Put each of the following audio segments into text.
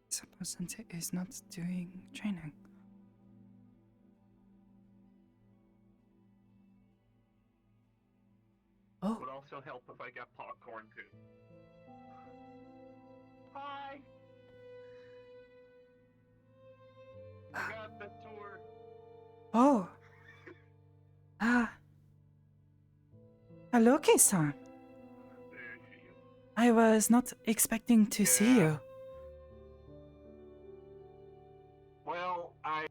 Suppose Sensei is not doing training. Oh. Would also help if I got popcorn too. Hi. I got the tour. Oh. Hello, Kei-san. There she is. I was not expecting to see you. Well, I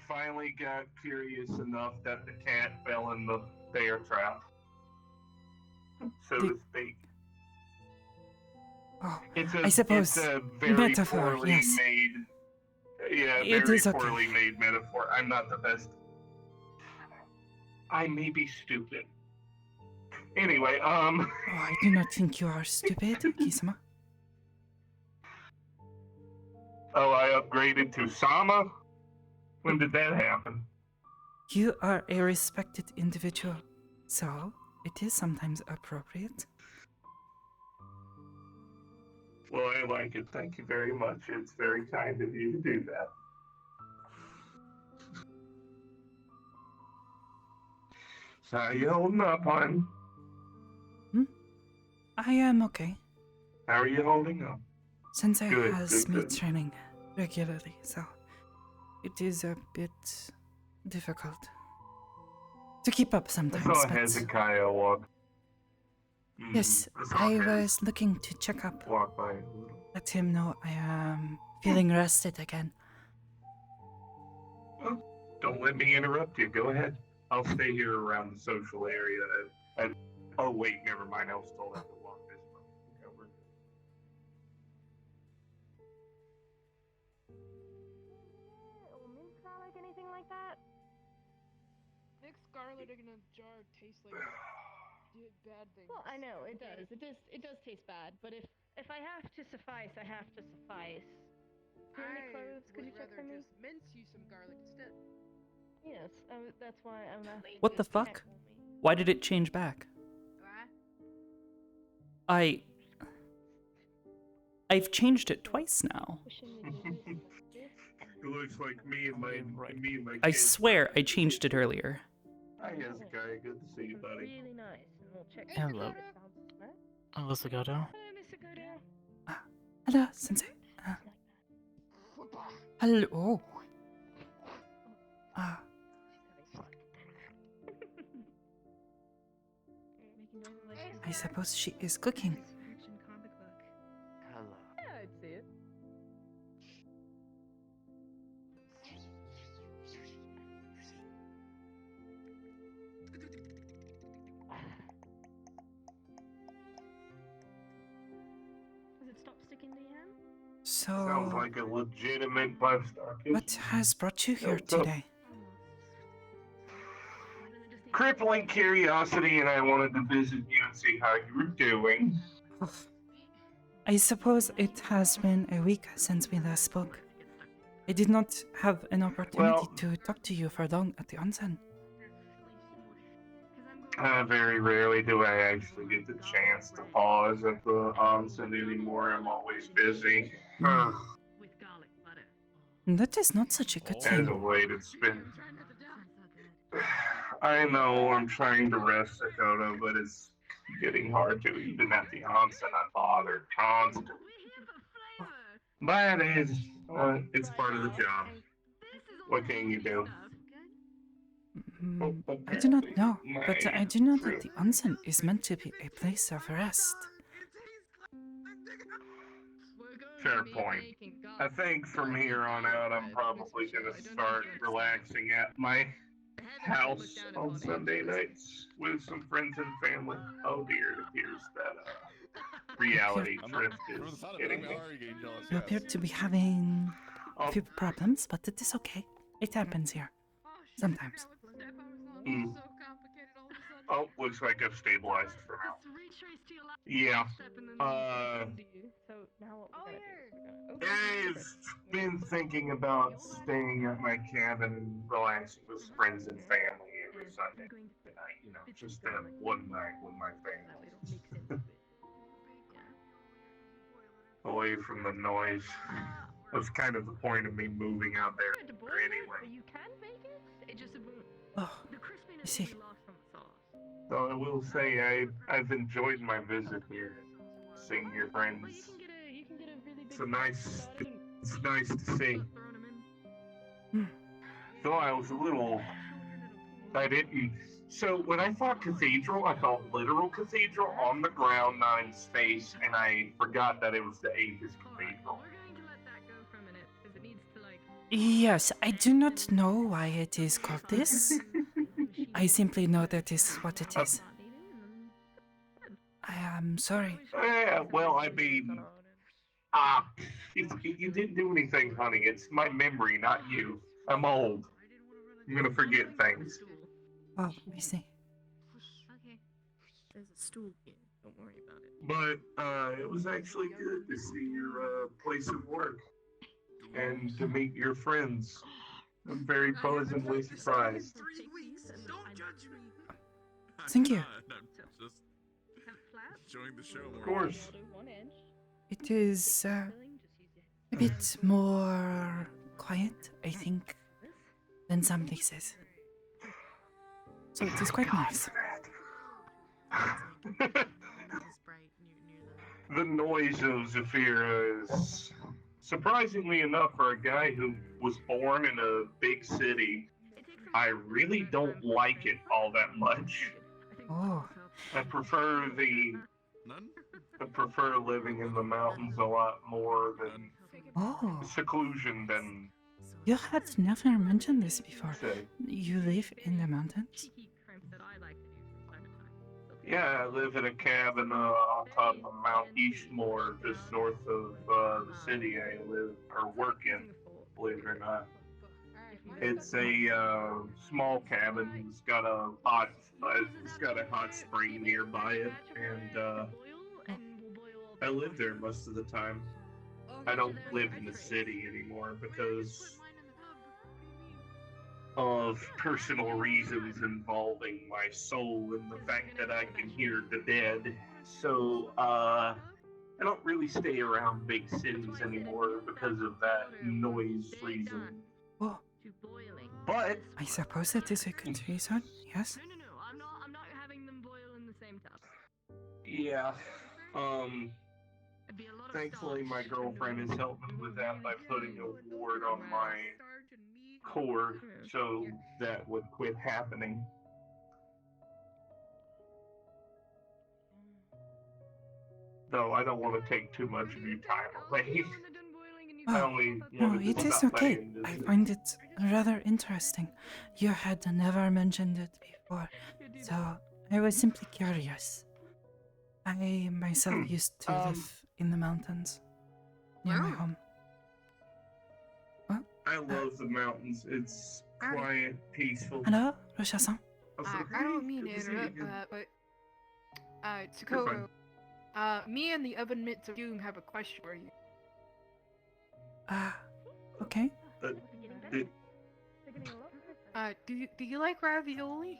finally got curious enough that the cat fell in the bear trap, so to speak. Oh, I suppose it's a very metaphor, poorly yes. made. Yeah, It very is okay. poorly made metaphor. I'm not the best. I may be stupid. Anyway, Oh, I do not think you are stupid, Kisama. Oh, I upgraded to Sama? When did that happen? You are a respected individual, so it is sometimes appropriate. Well, I like it. Thank you very much. It's very kind of you to do that. So, how you holding up, hon? I am okay. How are you holding up? Sensei Good, has good, me good. training regularly, so it is a bit difficult to keep up I sometimes. saw but Hezekiah walk. yes, I was looking to check up. Walk by a little. Let him know I am feeling rested again. Well, don't let me interrupt you. Go ahead. I'll stay here around the social area. Oh, wait, never mind. I was told I had to walk this way. Okay, we're good. Mint garlic, anything like that? Thick scarlet in a jar tastes like bad things. Well, I know it does. It does taste bad. But if I have to suffice, I have to suffice. Do you have any cloves? Could you check for me? Just mince you some garlic instead. Yes, that's why I'm asking. What the fuck? Why did it change back? I've changed it twice now. It looks like me and my I kids. swear I changed it earlier. Hi, Hezekiah. Good to see you, buddy. Really nice. And we'll check. Hello. Hello, Sakoto. Hello, Mr. Godo. Hello, Sensei. Hello. I suppose she is cooking. Hello. Yeah, I'd see it. Does it stop sticking to your hand? Sounds So, like a legitimate 5-star kitchen. what has brought you here Oh, today? Crippling curiosity, and I wanted to visit you and see how you were doing. I suppose it has been a week since we last spoke. I did not have an opportunity to talk to you for long at the onsen. Very rarely do I actually get the chance to pause at the onsen anymore. I'm always busy. That is not such a good As a thing. way to spend. I know I'm trying to rest, Sakoto, but it's getting hard to even at the onsen. I'm bothered constantly. But it's part of the job. What can you do? I do not know, but I do know that the onsen is meant to be a place of rest. Fair point. I think from here on out, I'm probably going to start relaxing at my house on Sunday nights with some friends and family. Oh dear, it appears that reality drift is hitting me. You appear to be having a few problems, but it is okay. It happens here. Sometimes. Oh, looks like I've stabilized for now. Yeah. So now what we're gonna do is I've been thinking about staying at my cabin and relaxing with friends and family every Sunday night. You know, just one night with my family. away from the noise. That's kind of the point of me moving out there anyway. You can make it. It just won't. Oh, The I crispiness see. will be lost from the sauce. So I will say I've enjoyed my visit here, seeing your friends. Well, you can get a really big. It's nice to see. Throwing 'em in. Though I was a little. I didn't. So when I thought cathedral, I thought literal cathedral on the ground, not in space, and I forgot that it was the Aegis Cathedral. We're going to let that go for a minute because it needs to like. Yes, I do not know why it is called this. I simply know that this is what it is. I am sorry. Well, I mean, you didn't do anything, honey. It's my memory, not you. I'm old. I'm gonna forget things. Oh, I see. Okay. There's a stool here. Don't worry about it. But it was actually good to see your place of work and to meet your friends. I'm very pleasantly surprised. 3 weeks. Don't judge me. Thank you. Just showing the show more. Of course. It is a bit more quiet, I think, than some places. So it is quite nice. The noise of Zafira is surprisingly enough for a guy who was born in a big city. I really don't like it all that much. Oh, I prefer None? I prefer living in the mountains a lot more than oh, seclusion than you had never mentioned this before. say. You live in the mountains? Cheeky crimp that I like to do from time to time. Yeah, I live in a cabin on top of Mount Eastmore, just north of the city I live or work in, believe it or not. It's a small cabin. It's got a hot spring nearby it, and I live there most of the time. I don't live in the city anymore because of personal reasons involving my soul and the fact that I can hear the dead. So I don't really stay around big cities anymore because of that noise reason. Oh, But I suppose that is a good reason, yes? No. I'm not having them boil in the same tub. yeah, It'd be a lot of thankfully my starch. girlfriend has helped me with that by putting a ward on my core so that would quit happening. Though I don't want to take too much of your time away. I Oh, only no, wanted to it is stop by okay. and I visit. find it rather interesting. You had never mentioned it before, so I was simply curious. I myself used to live in the mountains near my home. I love the mountains. It's quiet, peaceful. Hello, Rocha-san. I don't mean to interrupt, but Sakoto, me and the Oven Mitts of Doom have a question for you. Okay. Do you like ravioli?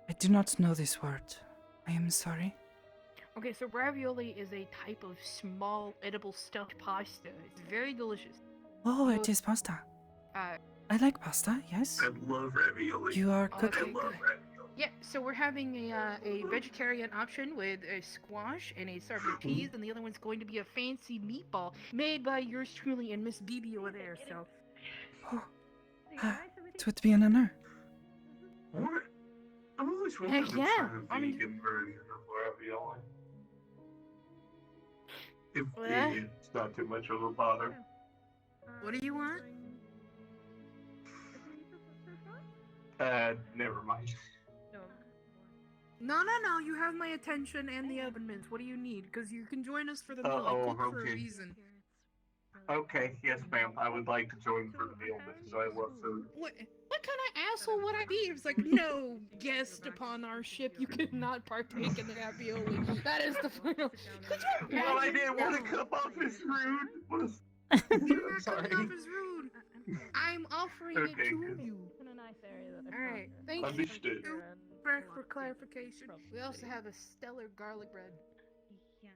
I do not know this word. I am sorry. Okay, so ravioli is a type of small edible stuffed pasta. It's very delicious. Oh, it is pasta. I like pasta, yes. I love ravioli. You are I cooking. love ravioli. Yeah, so we're having a vegetarian option with a squash and a serve of peas, and the other one's going to be a fancy meatball made by yours truly and Miss BB over there. So, Oh, it would be an honor. What? I've always wanted Heck to yeah, try a I mean- vegan version of ravioli. If What? it's not too much of a bother. what do you want? Never mind. No, you have my attention and the oven mints. What do you need? Because you can join us for the meal. I Oh, cook for a okay. reason. Okay, yes, ma'am. I would like to join for the meal because I love food. What kind of asshole would I be? It's like, no guest upon our ship. You cannot partake in the ravioli. That is the final. Could you Well, I imagine? didn't want to come off as rude. You're I'm not sorry. coming off as rude. I'm offering it Okay, to good. you. In a nice area that All right, thank Understood. you for clarification. We also have a stellar garlic bread. Yeah,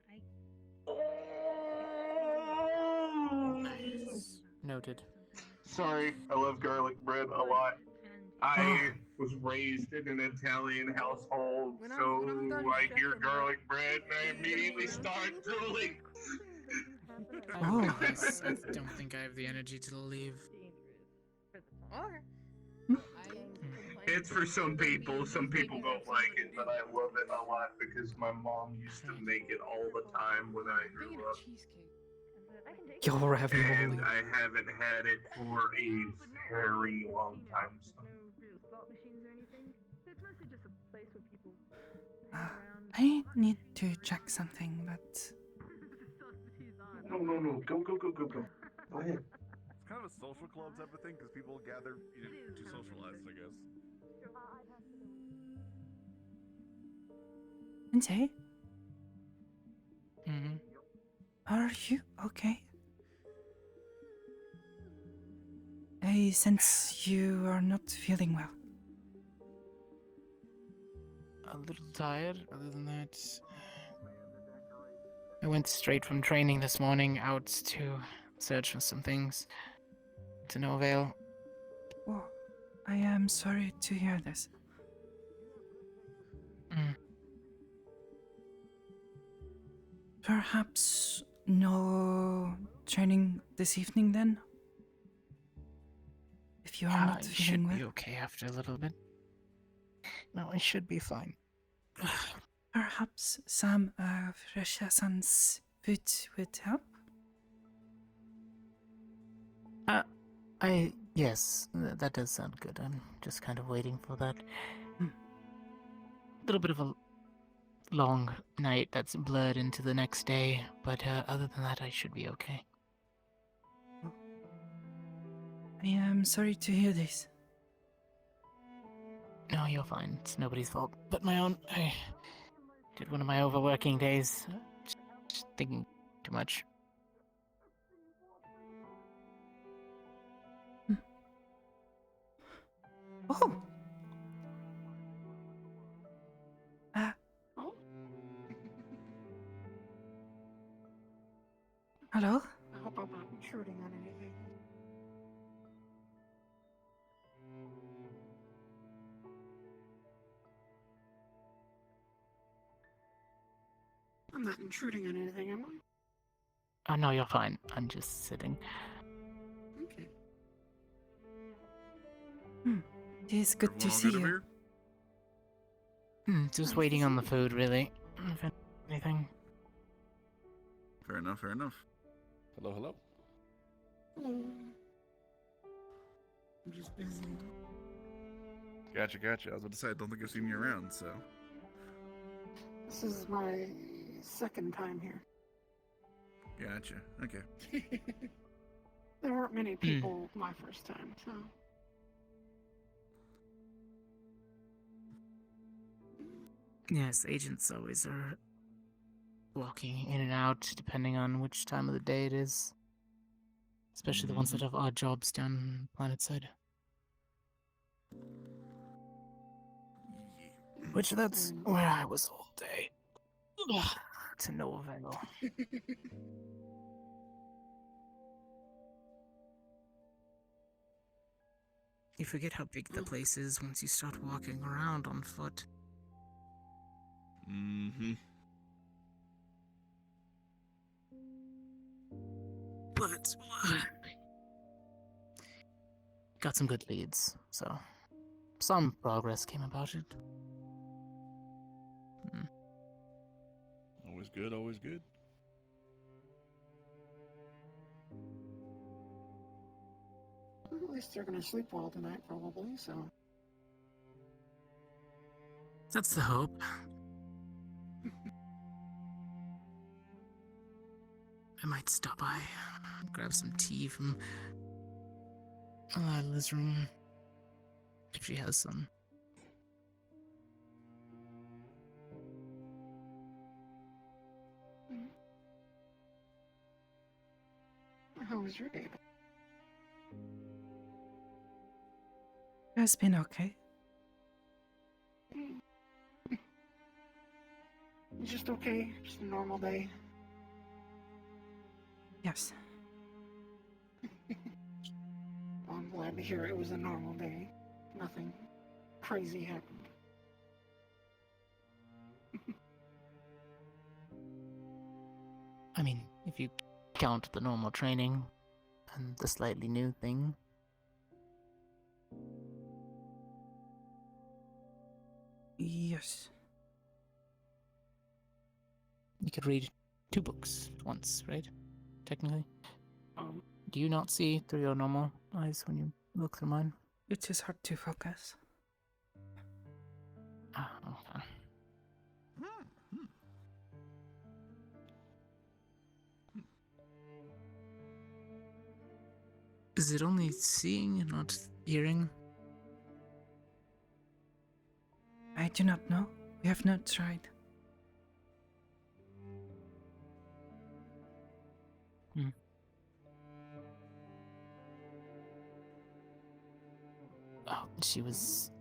Nice. Noted. Sorry, I love garlic bread a lot. I was raised in an Italian household, When I'm so done I hear checking, garlic bread and I immediately start drooling. I don't think I have the energy to leave. Okay. It's for some people. Some people don't like it, but I love it a lot because my mom used to make it all the time when I grew up. Your ravioli. And I haven't had it for a very long time. So. I need to check something, but No. Go. Go ahead. It's kind of a social club type of thing because people gather to socialize, I guess. Lindsay, Mm-hmm. are you okay? I sense you are not feeling well. A little tired. Other than that, I went straight from training this morning out to search for some things. To no avail. Oh, I am sorry to hear this. Mm. Perhaps no training this evening then? If you are not I feeling should well. be okay after a little bit. No, I should be fine. Perhaps some of Rashasan's food would help? Yes, that does sound good. I'm just kind of waiting for that. Hmm. Little bit of a long night that's blurred into the next day, but other than that, I should be okay. I am sorry to hear this. No, you're fine. It's nobody's fault but my own. I did one of my overworking days. Just thinking too much. Oh! Hello? I hope I'm not intruding on anything. I'm not intruding on anything, am I? Oh no, you're fine. I'm just sitting. Okay. It is good to Everyone all see good over you. here? Just waiting on the food, really. If anything. Fair enough. Hello. Hello. I'm just busy. Gotcha. I was about to say, I don't think I've seen you around, so. This is my second time here. Gotcha. Okay. There weren't many people my first time, so. Yes, agents always are walking in and out depending on which time of the day it is. Especially the ones that have odd jobs down planet side. Which that's where I was all day. Ugh, to no avail. You forget how big the place is once you start walking around on foot. Mm-hmm. But got some good leads, so some progress came about it. Always good. At least they're gonna sleep well tonight, probably, so. That's the hope. I might stop by, grab some tea from Lila's room, if she has some. How was your day? It's been okay. Just okay. Just a normal day. Yes. Well, I'm glad to hear it was a normal day. Nothing crazy happened. I mean, if you count the normal training and the slightly new thing. Yes. You could read 2 books at once, right? Technically. Um, Do you not see through your normal eyes when you look through mine? It is hard to focus. Ah, okay. Is it only seeing and not hearing? I do not know. We have not tried. Oh, she was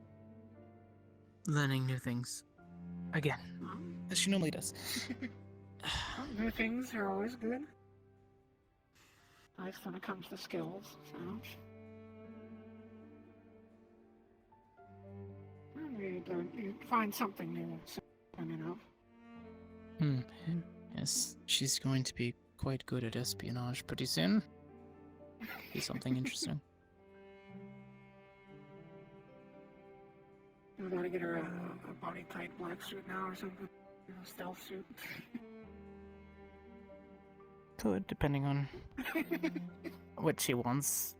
learning new things. Again, as she normally does. New things are always good. Nice when it comes to skills, so. You find something new soon enough. Yes, she's going to be quite good at espionage pretty soon. Be something interesting. We gotta get her a body tight black suit now or something. A stealth suit. Could, depending on what she wants.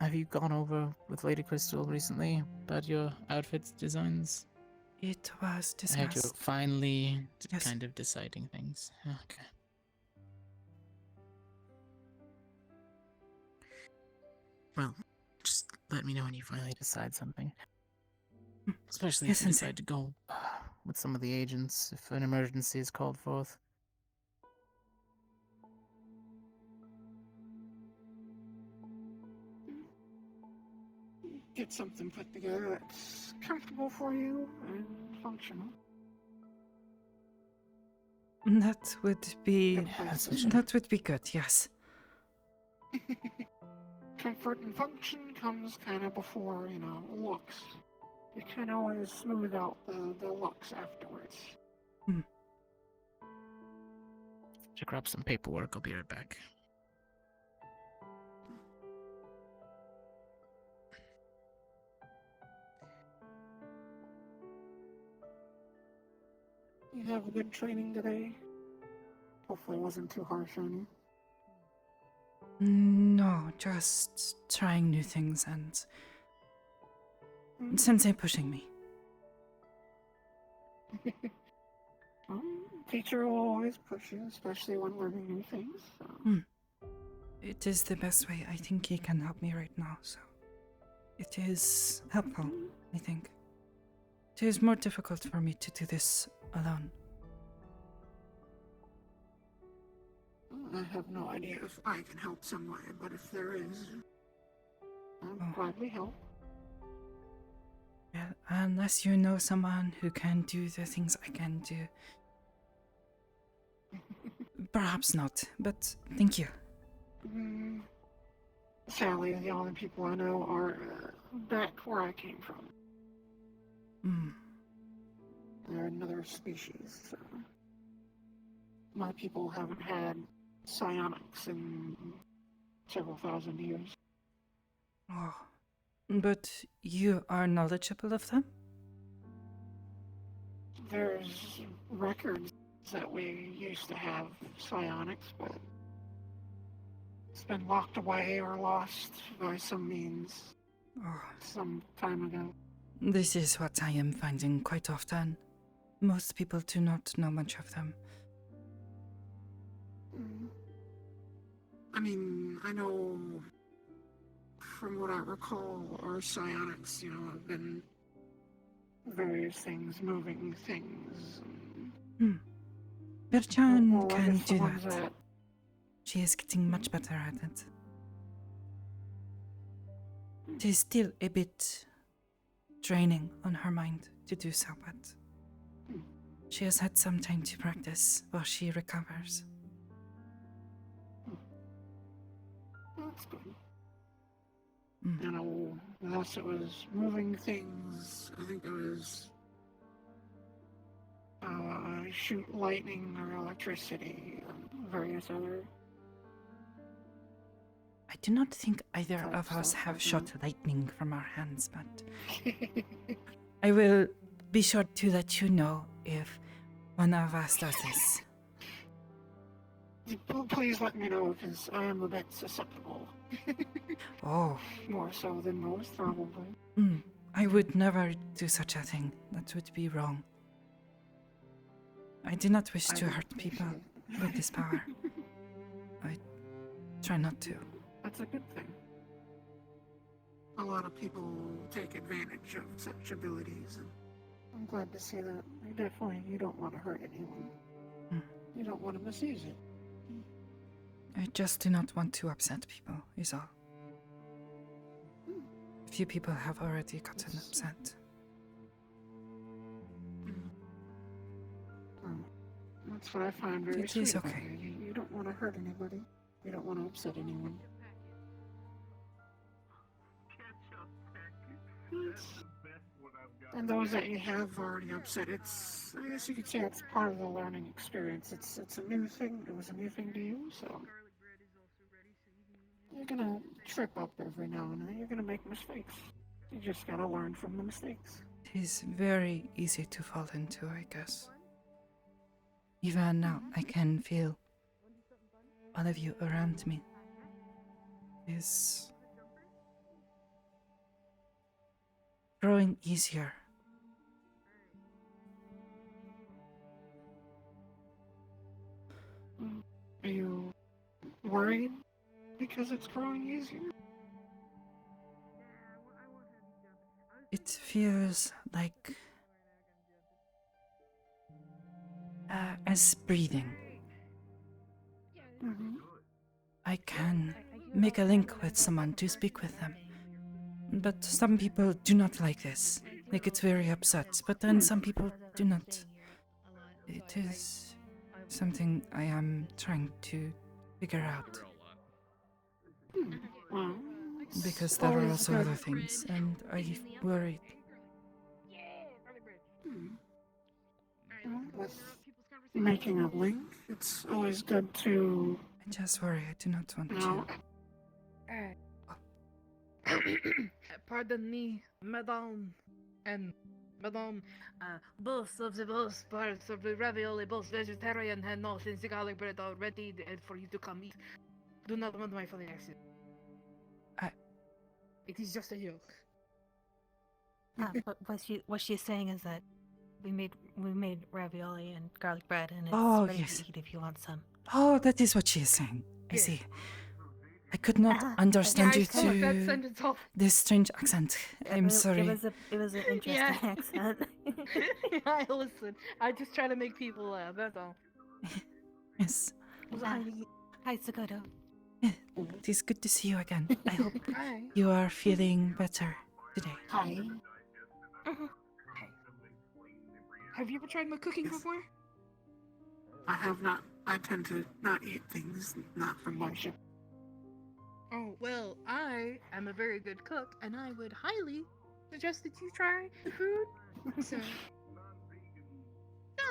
Have you gone over with Lady Crystal recently about your outfit designs? It was I heard you're discussed. finally Yes. kind of deciding things. Okay. Well, just let me know when you finally decide something. Especially Yes, if you Sensei. decide to go with some of the agents if an emergency is called forth. Get something put together that's comfortable for you and functional. That would be. Good Yeah, that's place for to sure. That would be good. Yes. Comfort and function comes kind of before, looks. You can always smooth out the looks afterwards. To grab some paperwork, I'll be right back. You have a good training today. Hopefully it wasn't too harsh on No, just trying new things and you. Sensei pushing me. Teacher will always push you, especially when learning new things. So. It is the best way. I think he can help me right now, so it is helpful, I think. It is more difficult for me to do this alone. I have no idea if I can help some way, but if there is, I'll gladly help. Well, unless you know someone who can do the things I can do. Perhaps not, but thank you. Sadly, the only people I know are back where I came from. They're another species. So. My people haven't had psionics in several thousand years. Oh, but you are knowledgeable of them? There's records that we used to have psionics, but it's been locked away or lost by some means Oh, some time ago. this is what I am finding quite often. Most people do not know much of them. I mean, I know from what I recall, our psionics, have been various things, moving things. Berchan Or I can guess the do ones that. She is getting much better at it. It is still a bit draining on her mind to do so, but she has had some time to practice while she recovers. that's good. Mm. You know, unless it was moving things, I think it was shoot lightning or electricity and various other I do not think either type of us stuff have like shot that. lightning from our hands, but I will be sure to let you know if one of us does this. Please let me know, because I am a bit susceptible. Oh, More so than most, probably. I would never do such a thing. That would be wrong. I do not wish I to would hurt people appreciate- with this power. I try not to. That's a good thing. A lot of people take advantage of such abilities, and I'm glad to see that. You don't want to hurt anyone. Mm. You don't want to misuse it. I just do not want to upset people, is all. A few people have already gotten upset. That's what I find very It sweet is about okay. you. You don't want to hurt anybody. You don't want to upset anyone. And those that you have already upset, I guess you could say it's part of the learning experience. It's a new thing. It was a new thing to you, so you're gonna trip up every now and then. You're gonna make mistakes. You just gotta learn from the mistakes. It is very easy to fall into, I guess. Even now, I can feel all of you around me. Is growing easier. Are you worried because it's growing easier? It feels like as breathing. Mm-hmm. I can make a link with someone to speak with them. But some people do not like this. They get very upset. But then some people do not. It is something I am trying to figure out. Well, Because there are always also good. other things, and I worried. Well, with making a link, it's always good to, I just worry. I do not want you know, Pardon me, Madame and Madame. Both of the both parts of the ravioli, both vegetarian and not since the garlic bread are ready for you to come eat. Do not mind my funny accent. It is just a joke. But what she's saying is that we made ravioli and garlic bread, and it's Oh, ready yes. to eat if you want some. Oh, that is what she is saying. I Yes. see. I could not Ah, understand you Guys, cut that to sentence off. this strange accent. I'm sorry. It was an interesting Yeah. accent. I listen. I just try to make people laugh. That's all. Yes. Hi, Sakoto. It is good to see you again. I hope Hi. you are feeling better today. hi. Have you ever tried my cooking before? I have not. I tend to not eat things not from my ship. Oh, well, I am a very good cook, and I would highly suggest that you try the food. So, not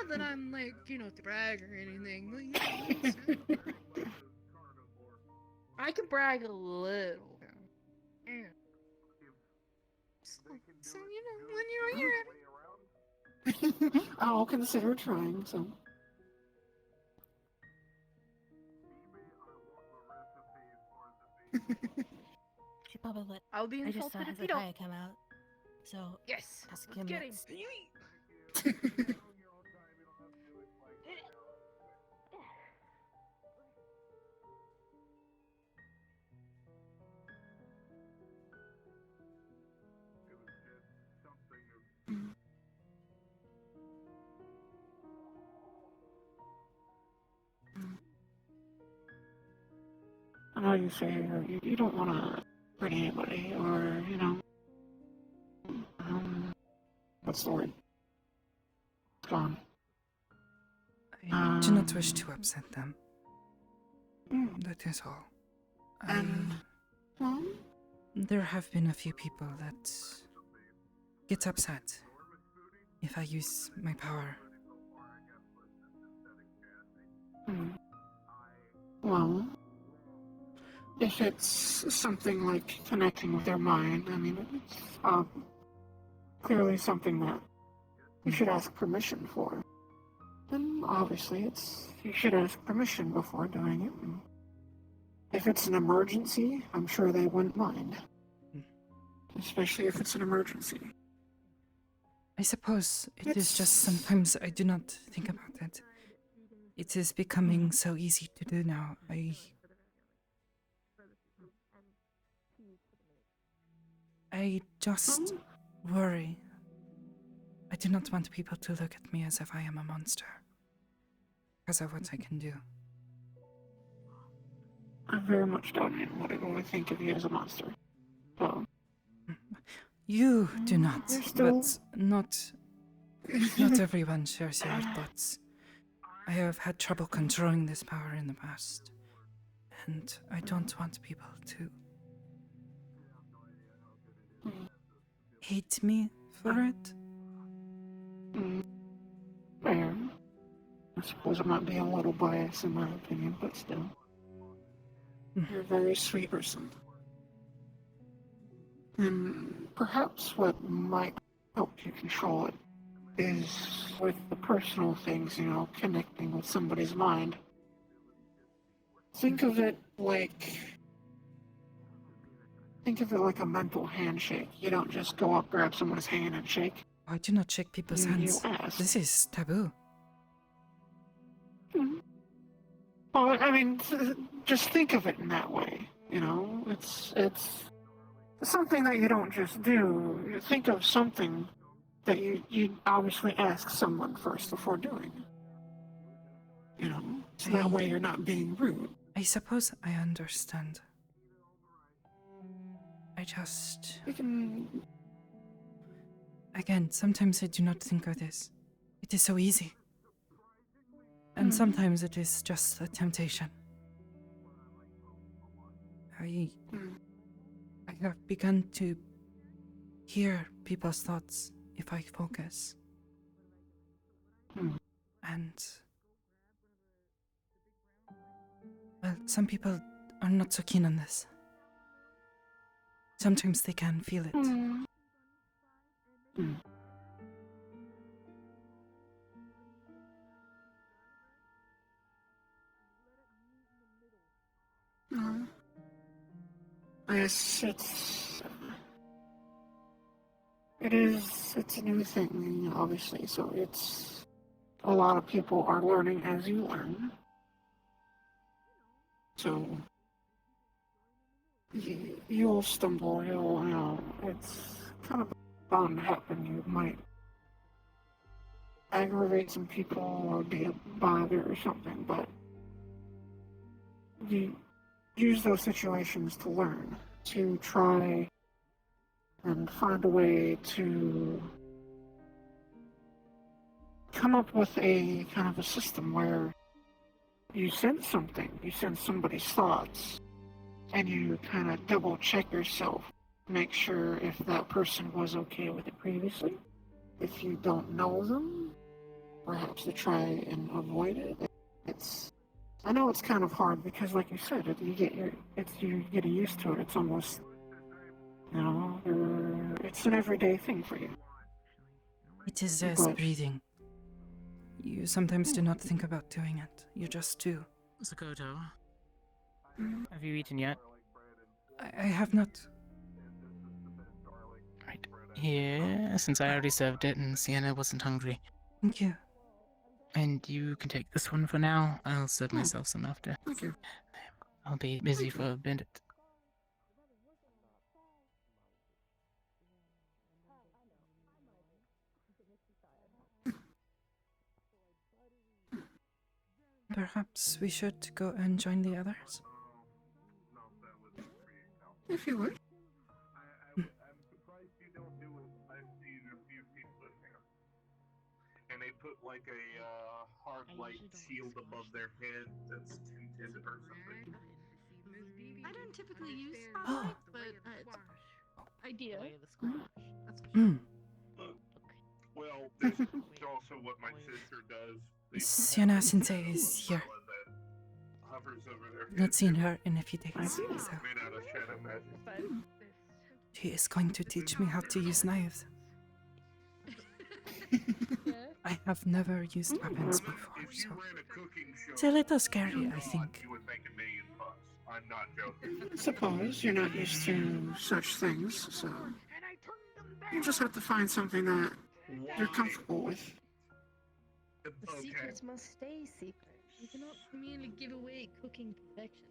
that I'm like, to brag or anything. But, I can brag a little. Yeah. So, when you're here. I'll consider trying some. She probably let. I'll be I just saw insulted if you don't. Hezekiah come out. So Yes. ask Let's him get him. next. I know you say you don't want to hurt anybody, or what's the word? It's gone. I do not wish to upset them. That is all. I And Well, There have been a few people that get upset if I use my power. well, if it's something like connecting with their mind, I mean, it's clearly something that you should ask permission for. And obviously, you should ask permission before doing it. And if it's an emergency, I'm sure they wouldn't mind. Especially if it's an emergency. I suppose it is just sometimes I do not think about it. It is becoming so easy to do now. I just worry. I do not want people to look at me as if I am a monster. Because of what I can do. I very much doubt anyone would think of you as a monster. So, You do not, You're still- but not everyone shares your thoughts. I have had trouble controlling this power in the past, and I don't want people to hate me for it. Fair. I suppose I might be a little biased in my opinion, but still. You're a very sweet person. And perhaps what might help you control it is with the personal things, connecting with somebody's mind. Think of it like a mental handshake. You don't just go up, grab someone's hand and shake. I do not shake people's You hands. ask. This is taboo. Well, I mean, just think of it in that way. It's something that you don't just do. You think of something that you obviously ask someone first before doing. So that way you're not being rude. I suppose I understand. I just... You can... Again, sometimes I do not think of this. It is so easy. And sometimes it is just a temptation. I have begun to hear people's thoughts if I focus. And... well, some people are not so keen on this. Sometimes they can feel it. Yes, it's a new thing, obviously, so a lot of people are learning as you learn. So, you'll stumble, it's kind of bound to happen. You might aggravate some people or be a bother or something, but you use those situations to learn, to try and find a way to come up with a kind of a system where you sense something, you sense somebody's thoughts, and you kind of double check yourself, make sure if that person was okay with it previously. If you don't know them, perhaps to try and avoid it. I know it's kind of hard because, like you said, you're getting used to it. It's almost, it's an everyday thing for you. It is as breathing. You sometimes do not think about doing it. You just do. Sakoto, have you eaten yet? I have not. Right. Here, since I already served it and Sienna wasn't hungry. Thank you. And you can take this one for now. I'll serve myself some after. Thank you. I'll be busy for a bit. Perhaps we should go and join the others? If you would. I'm surprised you don't do it. I've seen a few people in here. And they put like a hard light shield above their head that's tinted or something. I don't typically use Oh. garlic, but it's Idea. Play the squash. That's for Mm. Well, this is also what my sister does. They Sienna have a Sensei shadow is here. umbrella that hovers over their I've not head, seen her in a few days, so made out of shadow magic. But she is going to teach me how to use knives. yeah. I have never used weapons before, If you so ran a cooking show, it's a little scary, dear I God, think. you would make $1 million bucks. I'm not joking. I suppose you're not used to such things, so you just have to find something that you're comfortable with. The Okay. secrets must stay secret. You cannot merely give away cooking perfection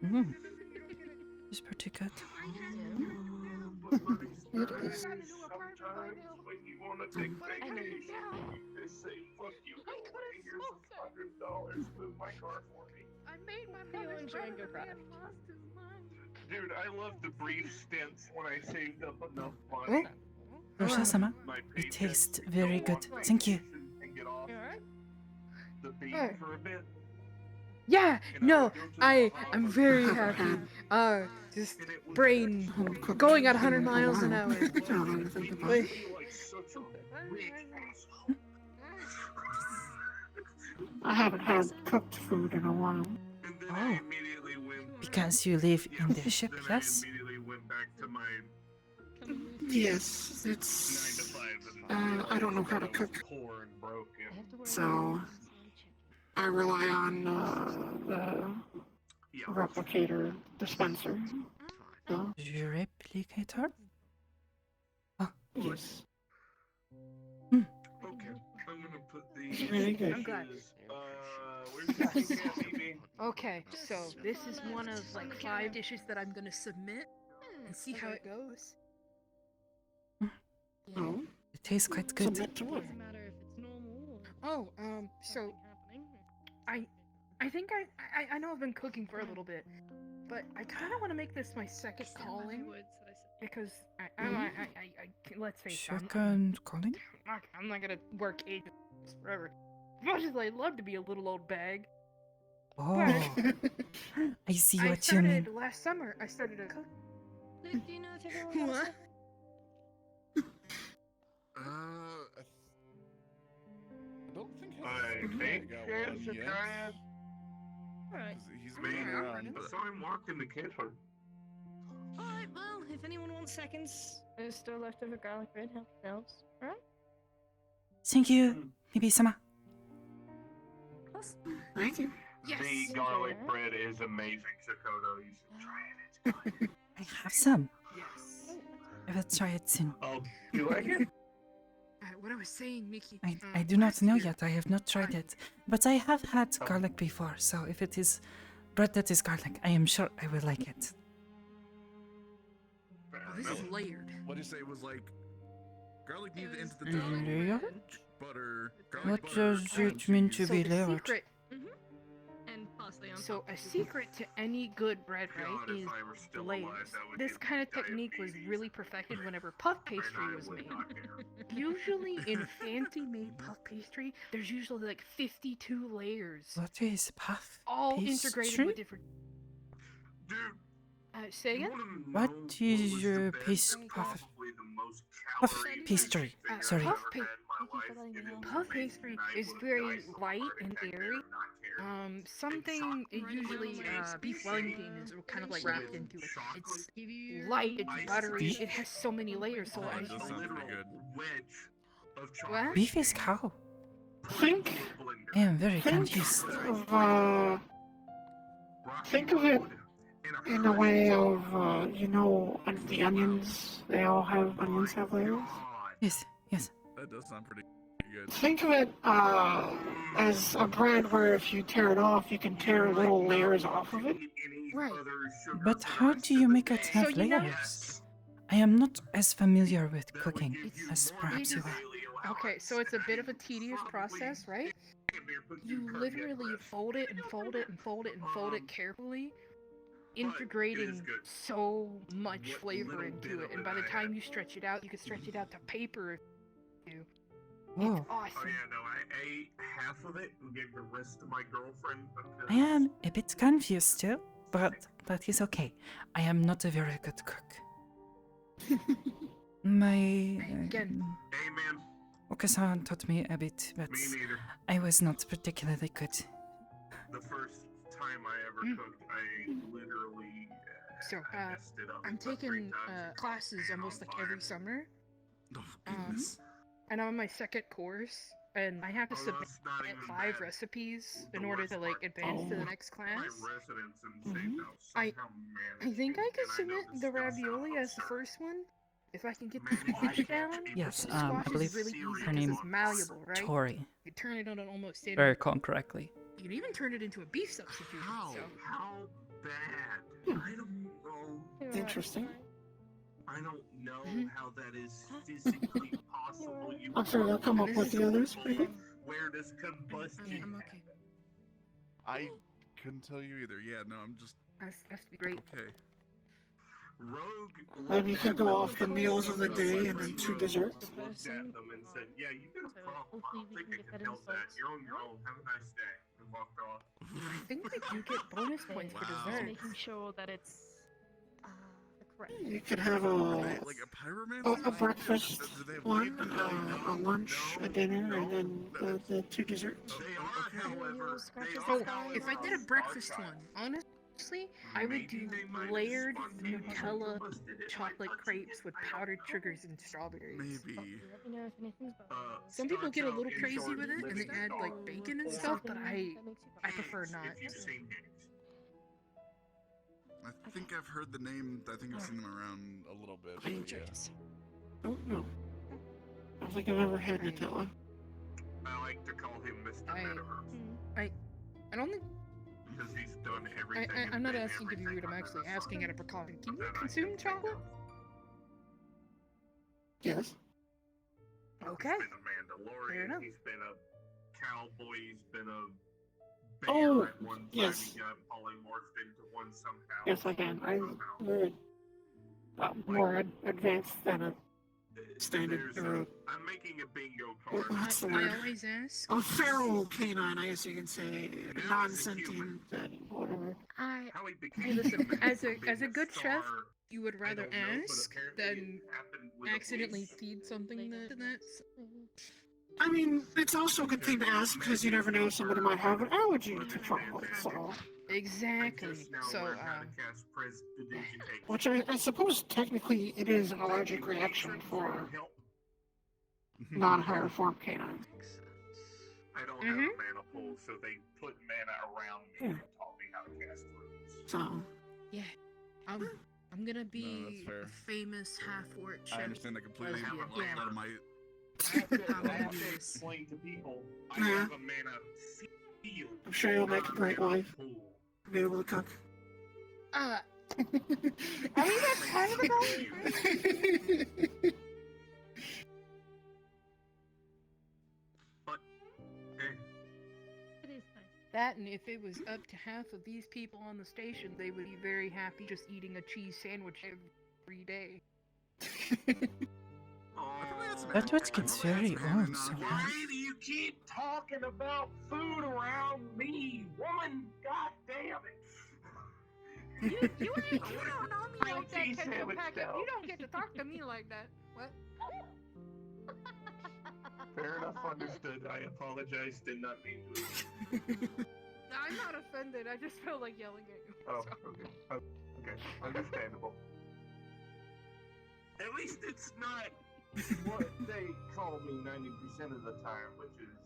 here. Mm. It's pretty good. It is. Sometimes when you want to take vacation, you just say, fuck you, go away, here's $100, move my car for me. I made my You brother's enjoy brother good to be craft. and lost his mind. Dude, I love the brief stints when I saved up enough money. Rosa-sama, My it paychecks tastes to very go good. on Thank you. vacation and get off You alright? the beat Hey. for a bit. Yeah, And I no, would go to the I'm Bahamas very and happy. Just it was brain actually going at Been 100 a miles an while. hour. I don't know anything about I it. feel like such a rich asshole. I haven't had cooked food in a while. And then Oh. I immediately went. Because you live in the ship, Then yes? I immediately went back to my Yes, 9 to it's. 5 and I don't know how to I was cook. poor and broken. I have to worry So- about this. I rely on the Yeah. replicator dispenser. So, Replicator? yes. Okay. I'm gonna put these. It's really good. I'm glad. dishes, where's the king cat, Phoebe? Okay, so this is one of like 5 dishes that I'm gonna submit and see how it goes. Oh, It tastes quite good. submit to what? Doesn't matter if it's normal or Oh, so something happening. I think I know I've been cooking for a little bit, but I kind of want to make this my second calling because let's face it, Second calling? I'm not gonna work agents forever. As much as I'd love to be a little old bag, Oh, I see I what you mean. started last summer. I started a cook. Luke, do you know if everyone got What? stuff? I don't think I think there's a guy. Alright. He's Man, moving around, I but saw him walk in the kitchen. Alright, well, if anyone wants seconds, there's still leftover garlic bread, help yourselves. Alright? Thank you, Nibi-sama. Plus, Thank you. Yes. The garlic bread is amazing, Sakoto. You should try it. It's good. I have some. Yes. I will try it soon. You like it? What I was saying, Mickey. I do not last know year- yet. I have not tried it. But I have had garlic before, so if it is bread that is garlic, I am sure I will like it. Fair Oh, this enough. is layered. what do you say it was like? Garlic needed into the Layered? top. Butter. Garlic What butter, does cream it mean to cheese. So be the layered? secret, and parsley on so top. a secret to any good bread, right, God, is if I were still layers. alive, that would This give kind me of technique was diabetes. really perfected whenever puff And pastry I was would made. not care. Usually in fancy made puff pastry, there's usually like 52 layers, What is puff all integrated pastry? with different. Dude, Say you again? wanna What know is was your the best pas- and puff- possibly the most puff calorie-rich pastry? thing I've Sorry. ever Puff had in my Thank you for life, letting me and it know. was Puff amazing, pastry and I is would've very died so light hard and if I airy. did not care. Something usually beef Wellington is kind of like wrapped into it. It's light, it's buttery, Beef? it has so many layers. So Oh, I it does sound pretty good. Wedge of What? chocolate Beef is cheese cow. put into Think- a blender. I am very Think confused. of Rocky think of it Road in a way of the onions. They all have onions have layers. God. Yes, yes. That does sound pretty good. Think of it as a bread where if you tear it off, you can tear little layers off of it. Right. But how do you make it have you know- layers? I am not as familiar with cooking as perhaps you are. Okay, so it's a bit of a tedious process, right? You literally fold it and fold it and fold it and fold it carefully, integrating so much flavor into it. And by the time you stretch it out, you can stretch it out to paper. It's Whoa. Oh awesome. yeah, no, I ate half of it and gave the rest to my girlfriend because I am a bit confused still. but that is okay. I am not a very good cook. My Again. Hey, man. Okasan taught me a bit, but Me neither. I was not particularly good. The first time I ever cooked, I literally So, I messed it up. I'm about 3 taking times. classes Pan almost on like fire. every summer, Oh goodness. and I'm on my second course, and I have to Oh, submit that's not even 5 bad. recipes The in order worst to like part. advance to the Oh. next My class. residence in Mhm. Safe House I- somehow I managed think to, I can and I know submit this the is gonna sound ravioli as the absurd. first one. If I can get the Managed to squash catch down. a Yes, The I squash believe is really cereal easy her because name it's malleable, right? Tori. You turn it on almost any. Very correctly. You can even turn it into a beef substitute. How? So. How bad? I don't know. Interesting. I don't know Mhm. how that is physically possible. You I'm sure they'll come up This with is the others. people, where does combustion I'm happen? okay. I couldn't tell you either. Yeah, no, I'm just That's great. okay. Rogue Maybe you looked could at go them, off the meals of the day and then 2 Rogue desserts. looked at them and said, "Yeah, you got a So problem. I hopefully don't we think can I get can that help that. insult. You're on your own. Have a nice day." And walked off. I think we do get bonus points for Wow. Just dessert. making sure that it's the correct. You could have Like a pyromancer? a breakfast Do they have one, weed? a lunch, a dinner, and then the 2 desserts. They are, however, they are, Oh, if I did a however, breakfast star one, child. honestly, I would Maybe do they might have layered spontaneously Nutella combusted it by chocolate touching crepes it. with I don't powdered know. sugars and strawberries. Maybe. Let me know if anything's bothering you. Some people get a Starts little out in crazy short with it, and they lipstick add like star. bacon and Or stuff, but Something I that makes you prefer Pigs, not. If you've seen pigs. I think I've heard the name. I think I've seen them around a little bit. I But yeah. don't know. I don't think I've ever had Nutella. I like to call him Mr. I- Metaverse I don't think because he's done everything. and I'm not been asking to be everything rude. I'm under actually the sun asking out of precaution. Can you that I consume can think chocolate? of. Yes. Okay. He's been a Fair Mandalorian. enough. He's been a cowboy. He's been a bear Oh, at one time. yes. He got polymorphed into one somehow. Yes, I can. We're more advanced than a standard. I'm making a bingo Well, card. that's the I word. always ask. A feral canine, I guess you can say. Non-sentient, whatever. How he became Hey, listen, human as from a being good chef, star, you would I rather don't know, but ask apparently than it happened with a accidentally witch. feed something to that. I mean, it's also a good thing to ask because you never know, somebody might have an allergy to chocolate, so. I Exactly. just now So, learned how to cast prestidigitation. Which I suppose technically it is an allergic reaction for Help. non-higher form canines. I don't have a mana pool, so they put mana around me and taught me how to cast runes. So, yeah, I'm gonna No, be that's fair. a famous half-orc I chef. understand that completely. Yeah. But like, Yeah. out of my I have to explain to people I Yeah. have a mana field. I'm sure you'll make a not great mana wife. pool. be able to cook. I mean, that's kind of the goal. But, eh, It is nice. That, and if it was up to half of these people on the station, they would be very happy just eating a cheese sandwich every day. That what gets very old Why sometimes. do you keep talking about food around me, woman? God damn it! You don't know me Grilled like that, cheese ketchup sandwich, packet. though. You don't get to talk to me like that. What? Fair enough, understood. I apologize. Did not mean to. I'm not offended. I just felt like yelling at you. Oh, so. okay. Okay, understandable. At least it's not what they call me 90% of the time, which is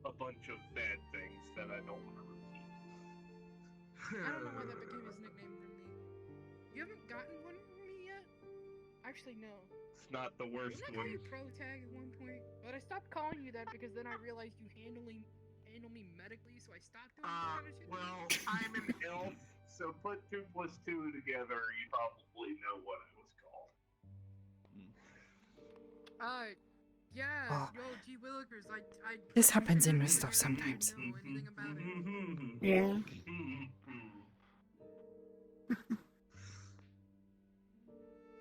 a bunch of bad things that I don't want to repeat. I don't know why that became his nickname for me. You haven't gotten one from me yet? Actually, no. It's not the worst Didn't I call one. you Pro Tag at one point? But I stopped calling you that because then I realized you handle me medically, so I stopped doing that kind of shit. Well, I'm an elf, so put 2 plus 2 together, you probably know what I was called. Yeah, Oh. yo, G. Willikers, I... This happens in I Ristov sometimes. don't know anything about it. Yeah.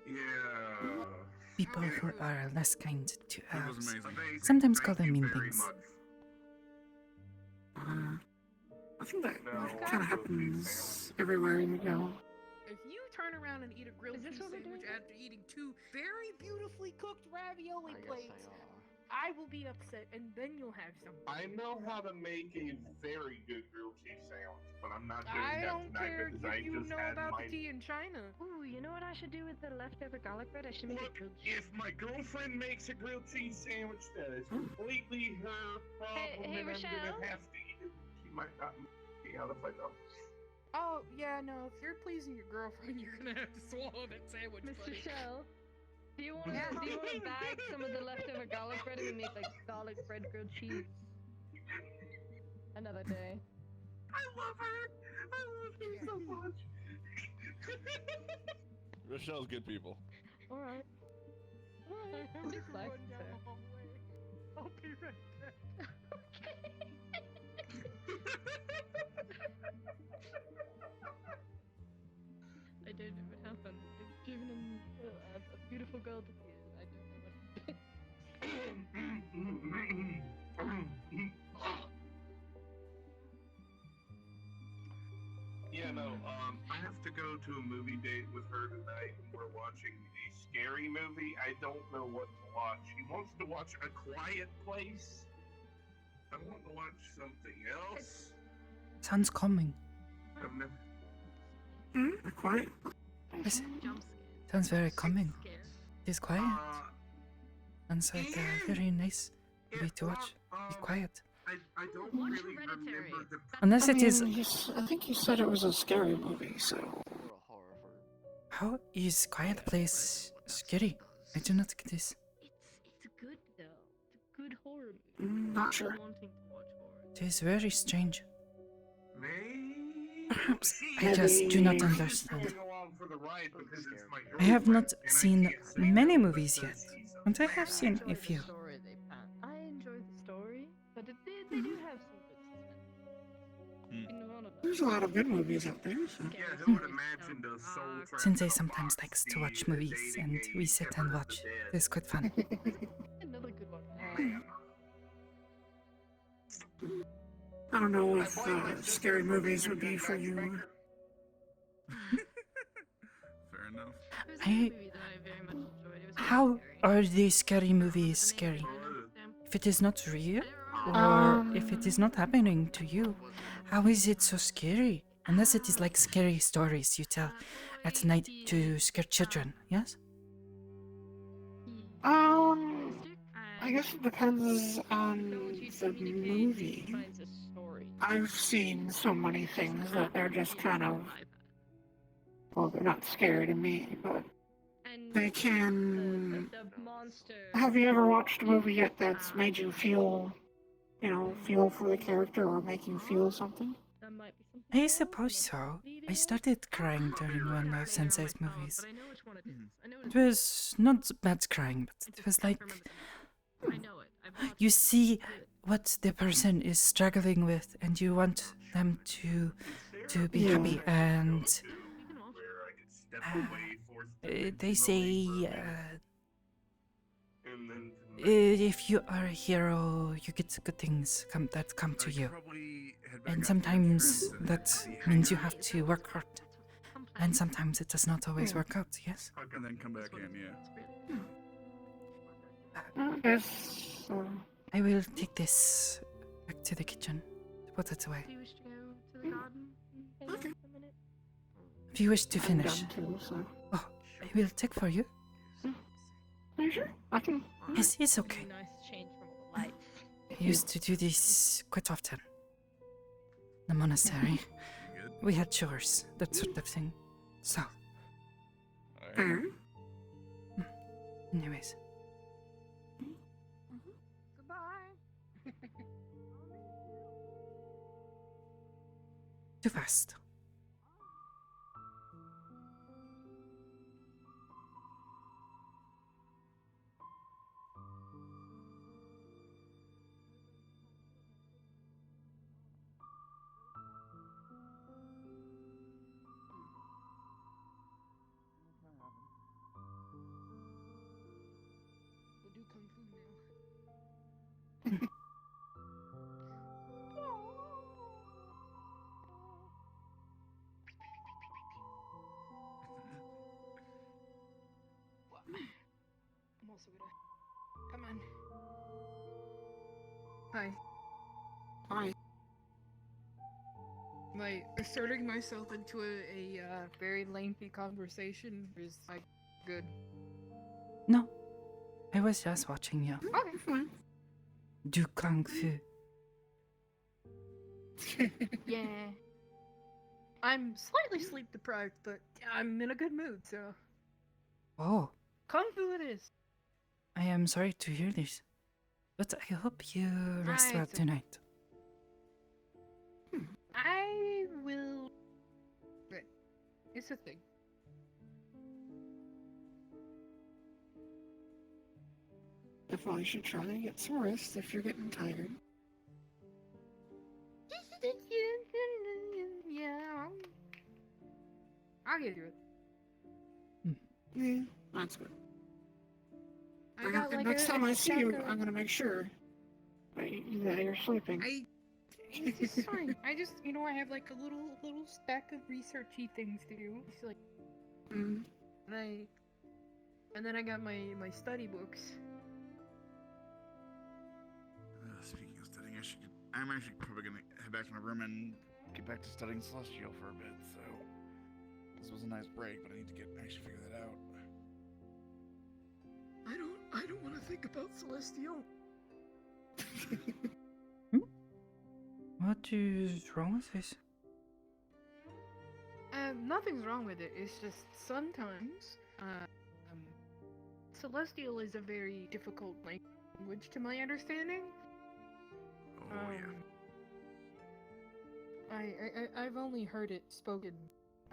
Yeah. People who are less kind to It was elves amazing. sometimes call Thank them you mean very things. much. I think that No, kind of I'll go to happens everywhere you go. If you turn around and eat a grilled Is this cheese what we're sandwich doing? after eating 2 very beautifully cooked ravioli plates, I will be upset, and then you'll have some. I know how to make a very good grilled cheese sandwich, but I'm not doing I that don't tonight care because if I you just know had about my. the tea in China. Ooh, you know what I should do with the leftover garlic bread? I should make Look, a grilled cheese. if my girlfriend makes a grilled cheese sandwich, that is completely her problem, hey, and I'm Rochelle? gonna have to eat it. She might not be out if I don't. Oh, yeah, no, if you're pleasing your girlfriend, you're gonna have to swallow that sandwich, Miss buddy. Rochelle, do you want to Yeah. bag some of the leftover garlic bread and we make like garlic bread grilled cheese? Another day. I love her. I love her so much. Rochelle's good people. All right. Sorry, I'm Just like run down so. the hallway. I'll be right back. I don't know what happened. I've given him a beautiful girl to see. I don't know what. Yeah, no, I have to go to a movie date with her tonight, and we're watching a scary movie. I don't know what to watch. She wants to watch A Quiet Place. I want to watch something else. Sounds calming. I've never- Quiet. Yes, Jump scares. sounds very calming. Scares. It is quiet. Sounds like a very nice movie to watch. Be quiet. I don't Watch really Hereditary. remember the. Unless it is. I think you said it was a scary movie, so. How is Quiet Place scary? I do not get this. It's good though. It's a good horror movie. Not sure. Wanting to watch horror. It is very strange. Maybe. Perhaps I just do not understand. Going along for the ride because it's my I have not girlfriend, and I seen can't say many no movies because yet, he's a but I have seen enjoy a the few. story they planned. I enjoy the story, but they do have some good suspense. In one of There's a lot of good movies out there. So. Yeah, who would imagine the soul trapped Sensei in a sometimes box likes to be watch a movies, dating and we game sit ever and of watch. the dead? It's quite fun. Another good one. Man. I don't know if scary movies would be for you. Fair enough. It was I- a movie that I very much enjoyed. It was very How scary. are these scary movies The name scary? of it, I don't know. If it is not real, I don't or if it is not happening to you, how is it so scary? Unless it is like scary stories you tell at night to scare children, yes? I guess it depends on the movie. I've seen so many things that they're just kind of, well, they're not scary to me, but they can. The monster. Have you ever watched a movie yet that's made you feel, feel for the character or make you feel something? That might be something I else, suppose so. I started crying during one of Sensei's movies. But I know which one it is. I know It was not bad crying, but it was like I know it. I've watched you it. see what the person is struggling with, and you want them to be Yeah. happy. And You can watch it. Where I could step away, force they say and then if you are a hero, you get good things that come to you. Probably head back And out sometimes to the entrance that and means you hang have out, to work hard. And sometimes it does not always work out, yes? and then come back in. Yeah. I guess. I will take this back to the kitchen to put it away. Do you wish to go to the garden? and hang out for a minute? If you wish to I'm finish, done too, so. oh, I will take for you. Are you sure? I can. Yes, it's okay. Really nice change from all the lights. I used to do this quite often. The monastery. You good? We had chores, that sort of thing. So, Alright. Alright. anyways, Goodbye. too fast. We'll do kung fu now. also gonna come on. Hi. Hi. My asserting myself into a very lengthy conversation is like good. No, I was just watching you Okay. Fine. do kung fu. Yeah. I'm slightly sleep deprived, but I'm in a good mood, so Oh, kung fu it is. I am sorry to hear this, but I hope you rest well Right. tonight. I will. But it's a thing. Definitely should try to get some rest if you're getting tired. Yeah. I'll get through it. Yeah, that's good. I got like Next a time I see stack you, of- I'm gonna make sure that you're sleeping. It's fine. I just, I have like a little stack of researchy things to do. It's like, Mm. and then I got my study books. Speaking of studying, I'm actually probably gonna head back to my room and get back to studying Celestial for a bit. So this was a nice break, but I need to actually figure that out. I don't want to think about Celestial. What is wrong with this? Nothing's wrong with it. It's just sometimes, Celestial is a very difficult language to my understanding. Oh yeah. I've only heard it spoken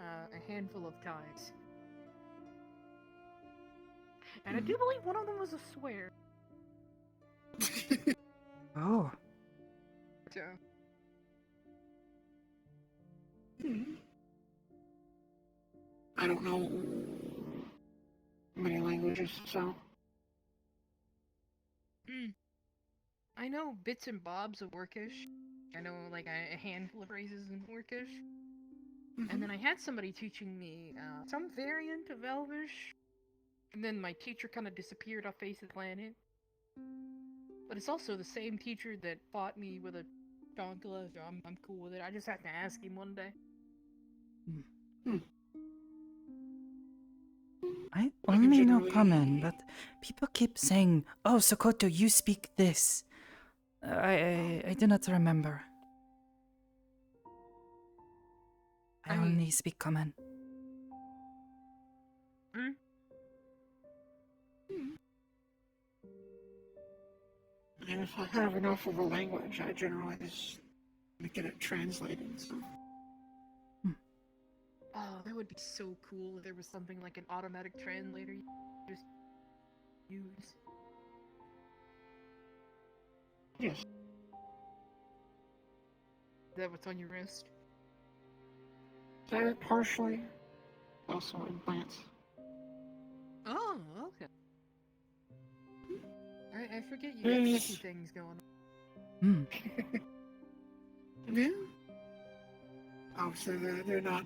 a handful of times. And I do believe one of them was a swear. Oh, So, I don't know many languages, so. I know bits and bobs of Orcish. I know like a handful of phrases in Orcish. And then I had somebody teaching me some variant of Elvish. And then my teacher kind of disappeared off face of the planet. But it's also the same teacher that fought me with a Donkala, so I'm cool with it. I just have to ask him one day. I I can only know generally- common, but people keep saying, "Oh, Sakoto, you speak this." I do not remember. I I mean- only speak common. And if I have enough of a language, I generally just get it translated, so. Oh, that would be so cool if there was something like an automatic translator you could just use. Yes. Is that what's on your wrist? That partially. Also implants. Oh, okay. I forget you got Yes. 50 things going on. Hmm. Yeah. Obviously, they're not.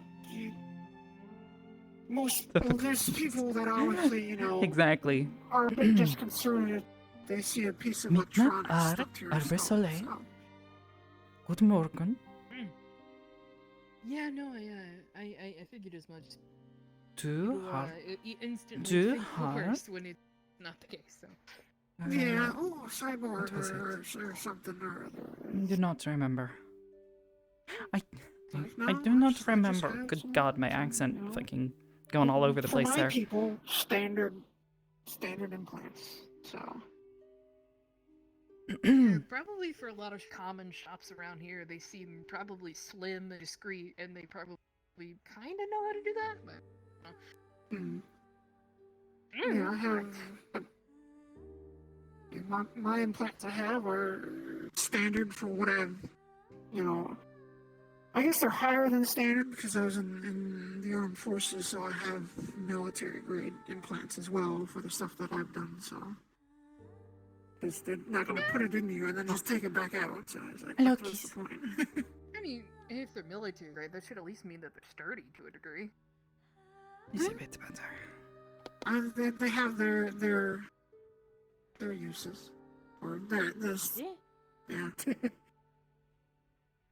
Most. Well, there's people that obviously, Exactly. are a bit disconcerted. They see a piece of Midnight electronics are stuck to your Arbe skull. Soleil. So. Good morning. Yeah, no, I figured as much. Du People, har... instantly Du think the har- worst when it's not the case, so. Yeah, oh, cyborg what was or something or other. do not remember. I No, do not just remember. have Good some- God, my some, accent fucking going all over the for place my there. people, standard implants. So. Yeah, probably for a lot of common shops around here, they seem probably slim and discreet, and they probably kind of know how to do that. But Yeah, I have. My implants I have are standard for what I've. I guess they're higher than standard because I was in the armed forces, so I have military grade implants as well for the stuff that I've done. So. Because they're not going to put it in you and then just take it back out. So I was like, Hello, what's the kiss. point? I mean, if they're military grade, that should at least mean that they're sturdy to a degree. It's a bit better. They have their their uses. Or this. Yeah. Yeah.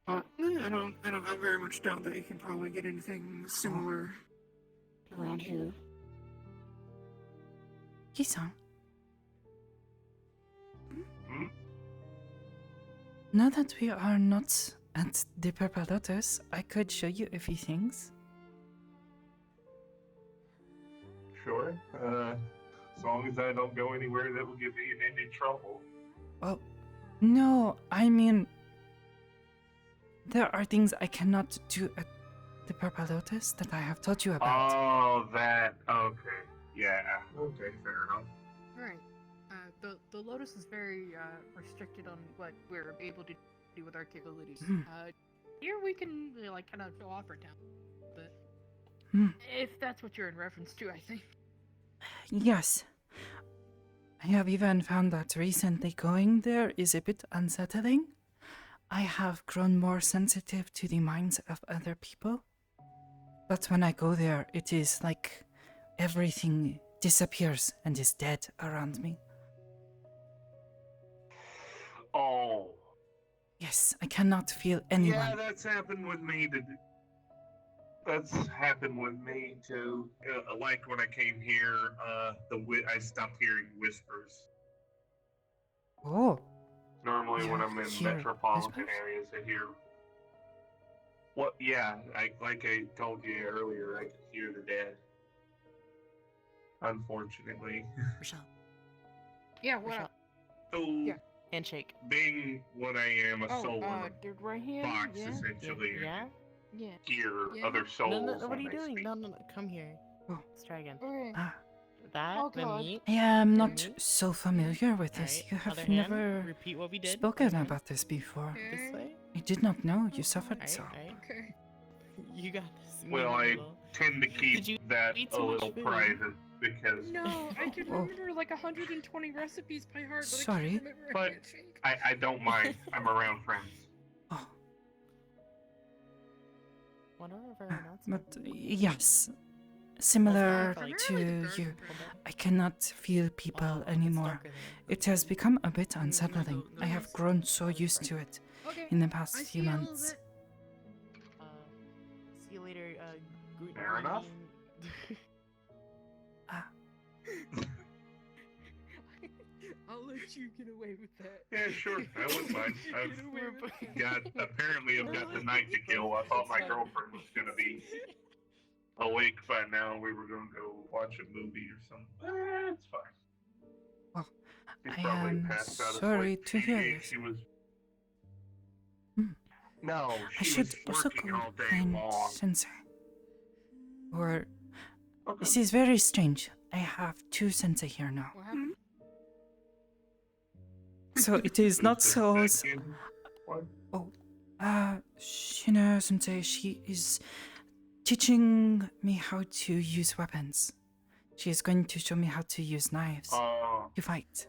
But I don't very much doubt that you can probably get anything similar around here. Kisan, Hmm? now that we are not at the Purple Lotus, I could show you a few things. Sure. As long as I don't go anywhere that will get me in any trouble. Well, no, I mean, there are things I cannot do at the Purple Lotus that I have told you about. Oh, that. Okay. Yeah. Okay, fair enough. Right. The Lotus is very restricted on what we're able to do with our capabilities. Hmm. Here we can like kind of show off our talent, but Hmm. if that's what you're in reference to, I think. Yes. I have even found that recently going there is a bit unsettling. I have grown more sensitive to the minds of other people. But when I go there, it is like everything disappears and is dead around me. Oh. Yes, I cannot feel anyone. Yeah, that's happened with me. That's happened with me too. Like when I came here, I stopped hearing whispers. Oh, Normally, when You I'm in hear metropolitan whispers? areas, I hear. What? Yeah, like I told you earlier, I can hear the dead. Unfortunately. Rochelle, Yeah. What? Rochelle, So, Yeah. handshake. being what I am, a soul in a dude, right here. box, Yeah. essentially, Yeah? Yeah. hear Yeah. other souls. No, what are when you they doing? speak. No, come here. Oh. Let's try again. Okay. ah, That, Oh, then God. me. I am not Mhm. so familiar with this. Alright, You have other hand. never Repeat what we did. spoken Other hand. about this before. This way. I did not know you suffered Alright, so. alright. Okay. You got this. Me Well, and I Milo. tend to keep Did you that eat a too much little food? private because No, I can Oh. remember like 120 recipes by heart, but Sorry, I can't remember a but handshake. I don't mind. I'm around friends. Oh, Whatever, announcement. but yes, similar dark, like- to Primarily you, dark. I cannot feel people Oh, it's anymore. darker than- It has become a bit no, unsettling. no, I have no. grown so used to it Okay. in the past I few see a little months. bit. See you later. Fair enough. Ah, I'll let you get away with that. Yeah, sure. I wouldn't mind. I've Get away with that. apparently I've got the night to kill. I thought my girlfriend was gonna be awake by now. We were gonna go watch a movie or something. It's fine. Well, She I probably am passed out sorry asleep. to hear She this. was. Hmm. No, I she should was also working go all day find long. Sensei. Or Okay. this is very strange. I have two Sensei here now. What happened? So it is not Just a so. second. What? Oh, Shina Sensei, she is teaching me how to use weapons. She is going to show me how to use knives to fight.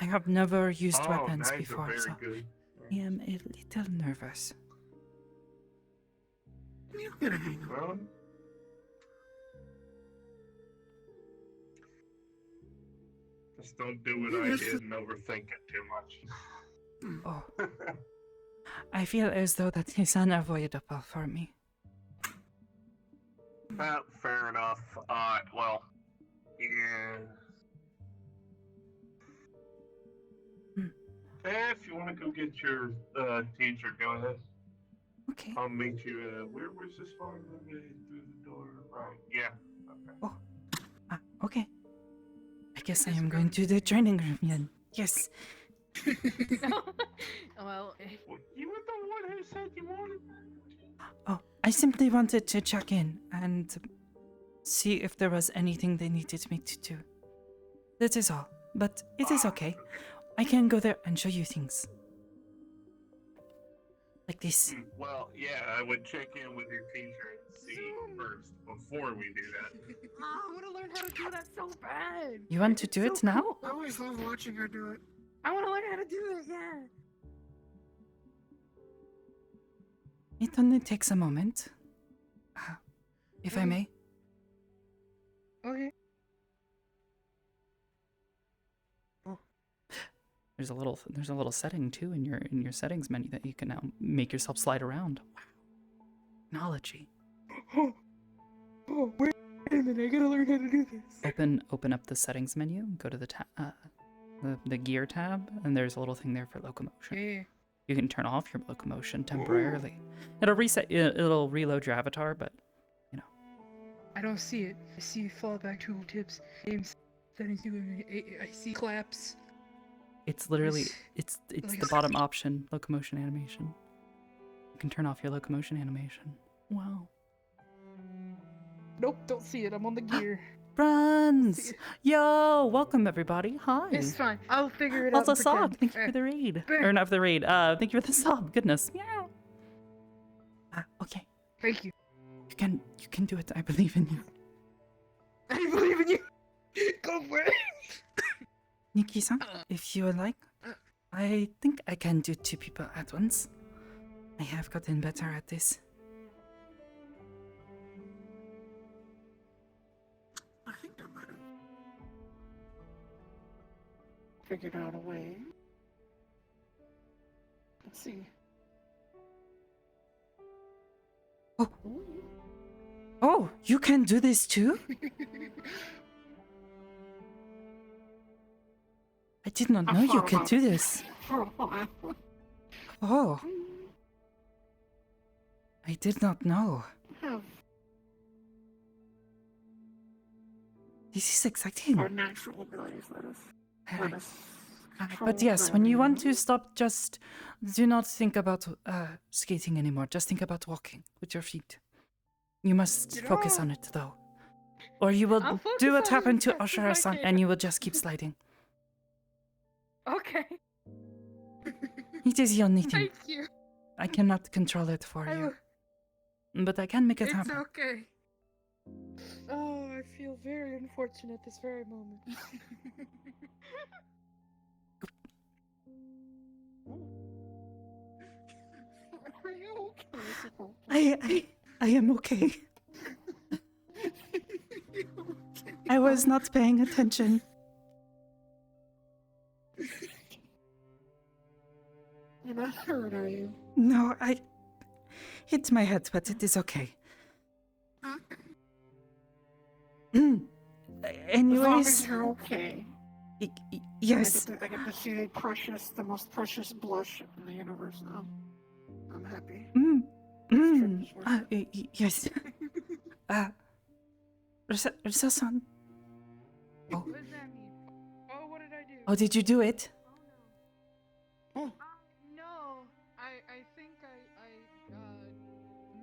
I have never used weapons knives are before, very so good. I am a little nervous. You'll get a hang of it. Well, just don't do what I Yes. did and overthink it too much. Oh, I feel as though that is unavoidable for me. Fair enough. Well, yeah. Hmm. If you want to go get your teacher, go ahead. Okay. I'll meet you. Where was this one? Through the door. Right. Yeah. Okay. Okay. I guess I am going to the training room then. Yes. Well, Well, you were the one who said you wanted. Oh, I simply wanted to check in and see if there was anything they needed me to do. That is all. But it is okay. I can go there and show you things. Like this. Well, yeah, I would check in with your teacher and see first before we do that. I want to learn how to do that so bad. You want to do it now? I always love watching her do it. I want to learn how to do it. Yeah. It only takes a moment. If I may. Okay. There's a little setting too in your settings menu that you can now make yourself slide around. Wow. Technology. Oh, wait a minute, I gotta learn how to do this. Open up the settings menu, go to the the gear tab, and there's a little thing there for locomotion. Yeah. You can turn off your locomotion temporarily. It'll reload your avatar, but you know. I don't see it. I see fallback tooltips, games, settings, I see claps. It's literally it's like the bottom option, locomotion animation. You can turn off your locomotion animation. Wow. Nope, don't see it. I'm on the gear. Runs! Yo, welcome everybody. Hi. It's fine. I'll figure it out. Also, and pretend. sub. Thank you for the raid. Bang. Or not for the raid. Thank you for the sub. Goodness. Meow. Okay. Thank you. You can do it. I believe in you. I believe in you. Go for it. Nikki-san, if you would like, I think I can do 2 people at once. I have gotten better at this. I think I might have figured out a way. Let's see. Oh, you can do this too? I did not know you could do this. For a while. Oh. I did not know. This is exciting. Our natural abilities let us But yes, when you want to stop, just do not think about skating anymore. Just think about walking with your feet. You must focus on it, though. Or you will do what happened to Ashura-san, and you will just keep sliding. Okay. It is your only thing. Thank you. I cannot control it for you. But I can make it It's happen. okay. Oh, I feel very unfortunate this very moment. Are you okay? I am okay. I was not paying attention. You're not hurt, are you? No, I hit my head, but it is okay. As long Anyways, as you're okay. Yes. I get to see the most precious blush in the universe now. I'm happy. Yes. Risa-san. Oh. What does that mean? Oh, what did I do? Oh, did you do it? No, I think I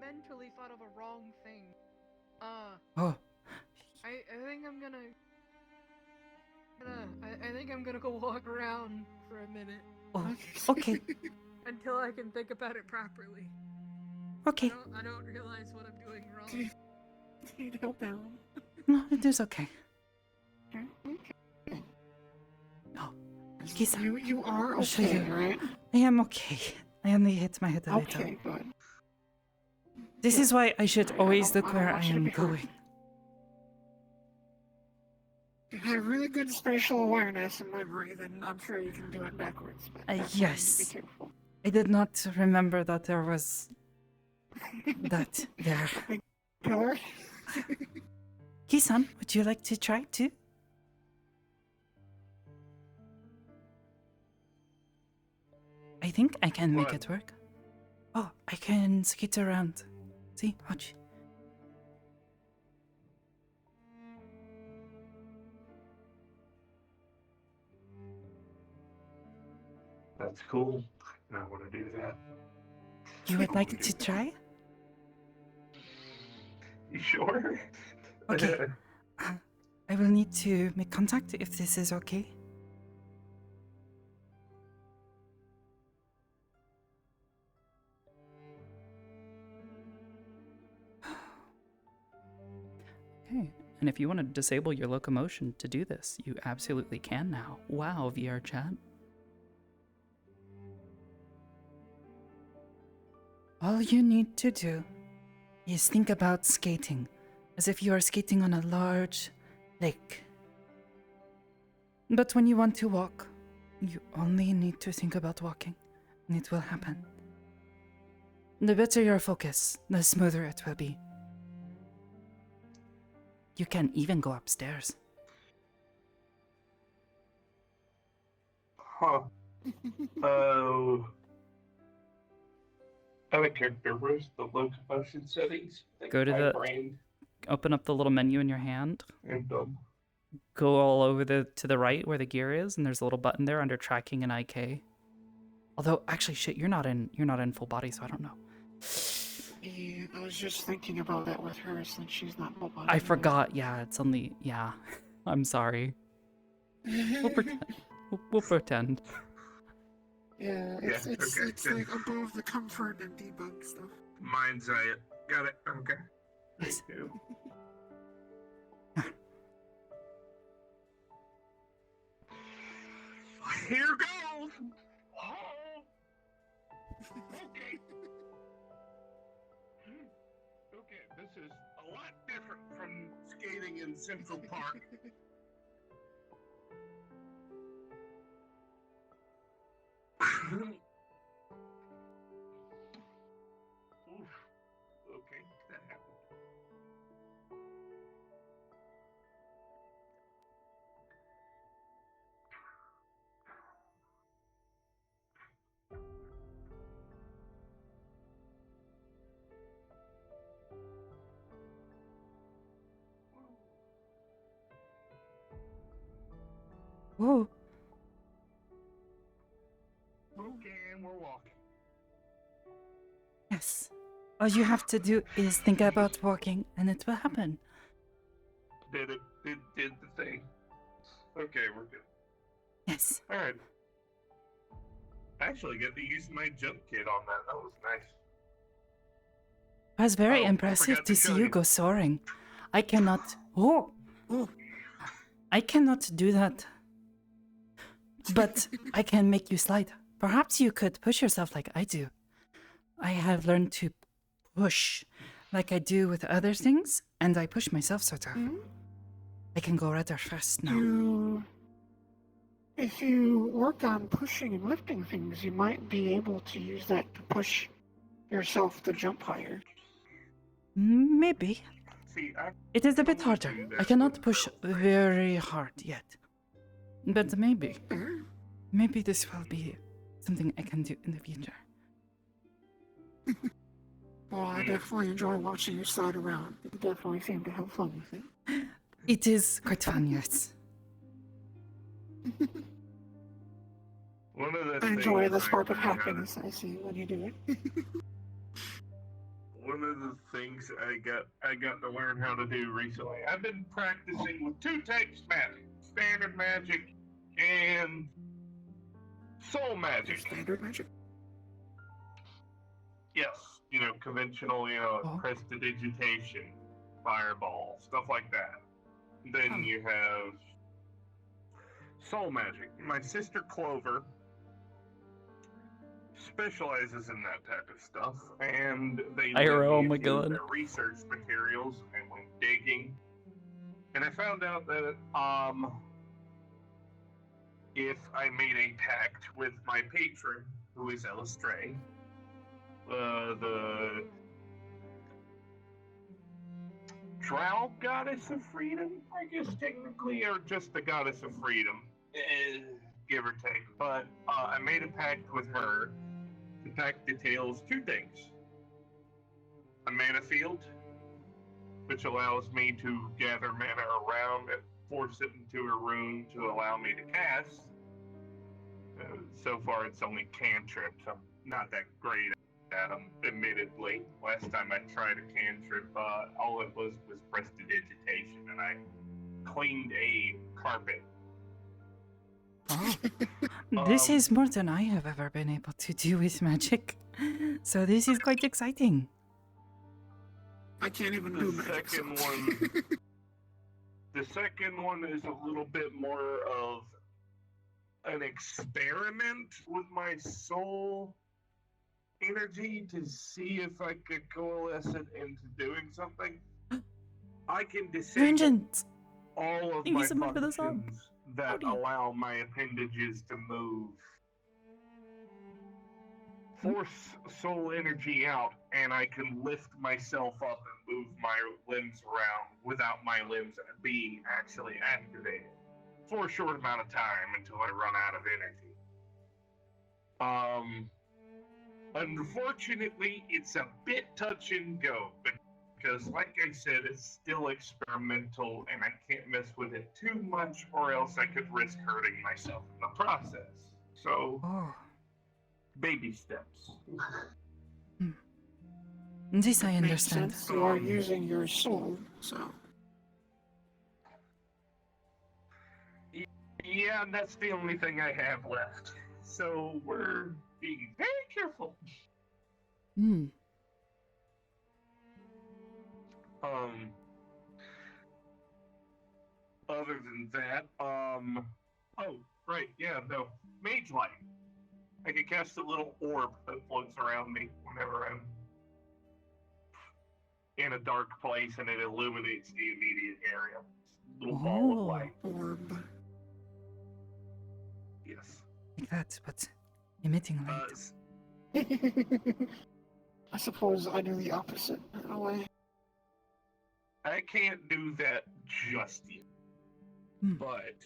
mentally thought of a wrong thing. Oh. I think I'm gonna I think I'm gonna go walk around for a minute. Oh. Okay. Until I can think about it properly. Okay. I don't realize what I'm doing wrong. Do you need help down? No, it is okay. Okay. Oh. Kisa, You are I'll show okay, you. right? I am okay. I only hit my head a little. Okay, good. This is why I should always I look don't where I want you to am be hurt. going. You have really good spatial awareness and memory, then I'm sure you can do it backwards. But that's why you need to Yes. Be careful. I did not remember that there was that there. Killer? Kisan, would you like to try too? I think I can make What? it work. Oh, I can skate around. See, watch. That's cool. I want to do that. You would like to try? You sure? Okay. I will need to make contact if this is okay. Okay, and if you want to disable your locomotion to do this, you absolutely can now. Wow, VR chat. All you need to do is think about skating as if you are skating on a large lake. But when you want to walk, You only need to think about walking, and it will happen. The better your focus, the smoother it will be. You can even go upstairs. Huh. Oh. Out of character, where's the locomotion settings? I think Go to my the- brain Open up the little menu in your hand. and Go all over to the right where the gear is, and there's a little button there under tracking and IK. Although, actually, shit, you're not in full body, so I don't know. Yeah, I was just thinking about that with her since she's not full body. I forgot. Yeah, it's only. Yeah, I'm sorry. We'll pretend. We'll pretend. Yeah, it's Yeah, okay, it's good. like above the comfort and debug stuff. Mind's eye. Got it. Okay. Yes. Thank you. Here goes. Oh. Okay. Okay, this is a lot different from skating in Central Park. Oof. Okay, that happened. Whoa. Okay, and we're walking. Yes. All you have to do is think about walking, and it will happen. Did the thing. Okay, we're good. Yes. Alright. I actually get to use my jump kit on that. That was nice. It was very Oh, I impressive forgot to to see show you you. go soaring. I cannot. Oh! I cannot do that. But I can make you slide. Perhaps you could push yourself like I do. I have learned to push like I do with other things, and I push myself sort of. I can go rather fast now. If you work on pushing and lifting things, you might be able to use that to push yourself to jump higher. Maybe. See, It is a bit harder. I cannot push very hard yet. But maybe. Maybe this will be something I can do in the future. Well, I definitely enjoy watching you slide around. You definitely seem to have fun with it. It is quite fun, yes. one of the I enjoy things the spark I of learned how to- happiness I see when you do it. One of the things I got to learn how to do recently. I've been practicing with two types of magic: standard magic and soul magic. Standard magic. Yes, conventional, Oh. prestidigitation, fireball, stuff like that. Then you have soul magic. My sister Clover specializes in that type of stuff, and they let IRL, oh me my a few of God. their research materials and went digging, and I found out that if I made a pact with my patron, who is Elistray, the Drow goddess of freedom, I guess technically, or just the goddess of freedom, give or take. But I made a pact with her. The pact details two things: a mana field, which allows me to gather mana around and force it into a rune to allow me to cast. So far, it's only cantrips. I'm not that great at them, admittedly. Last time I tried a cantrip, all it was prestidigitation, and I cleaned a carpet. This is more than I have ever been able to do with magic. So this is quite exciting. I can't even The do magic. second so- one, the second one is a little bit more of an experiment with my soul energy to see if I could coalesce it into doing something. I can disable Vengeance! all of Thank you my so much for the sub. functions that do you- allow my appendages to move. Force soul energy out, and I can lift myself up and move my limbs around without my limbs being actually activated for a short amount of time until I run out of energy. Unfortunately, it's a bit touch and go because, like I said, it's still experimental and I can't mess with it too much or else I could risk hurting myself in the process. So, Oh, baby steps. this I Makes understand. sense. You are using your soul, so. Yeah, and that's the only thing I have left. So we're being very careful. Hmm. Other than that, oh, right, yeah, no, mage light. I can cast a little orb that floats around me whenever I'm in a dark place and it illuminates the immediate area. Little ball of Oh. light. Orb. Yes. Like that, but emitting light. Uh, I suppose I do the opposite in a way. I can't do that just yet. But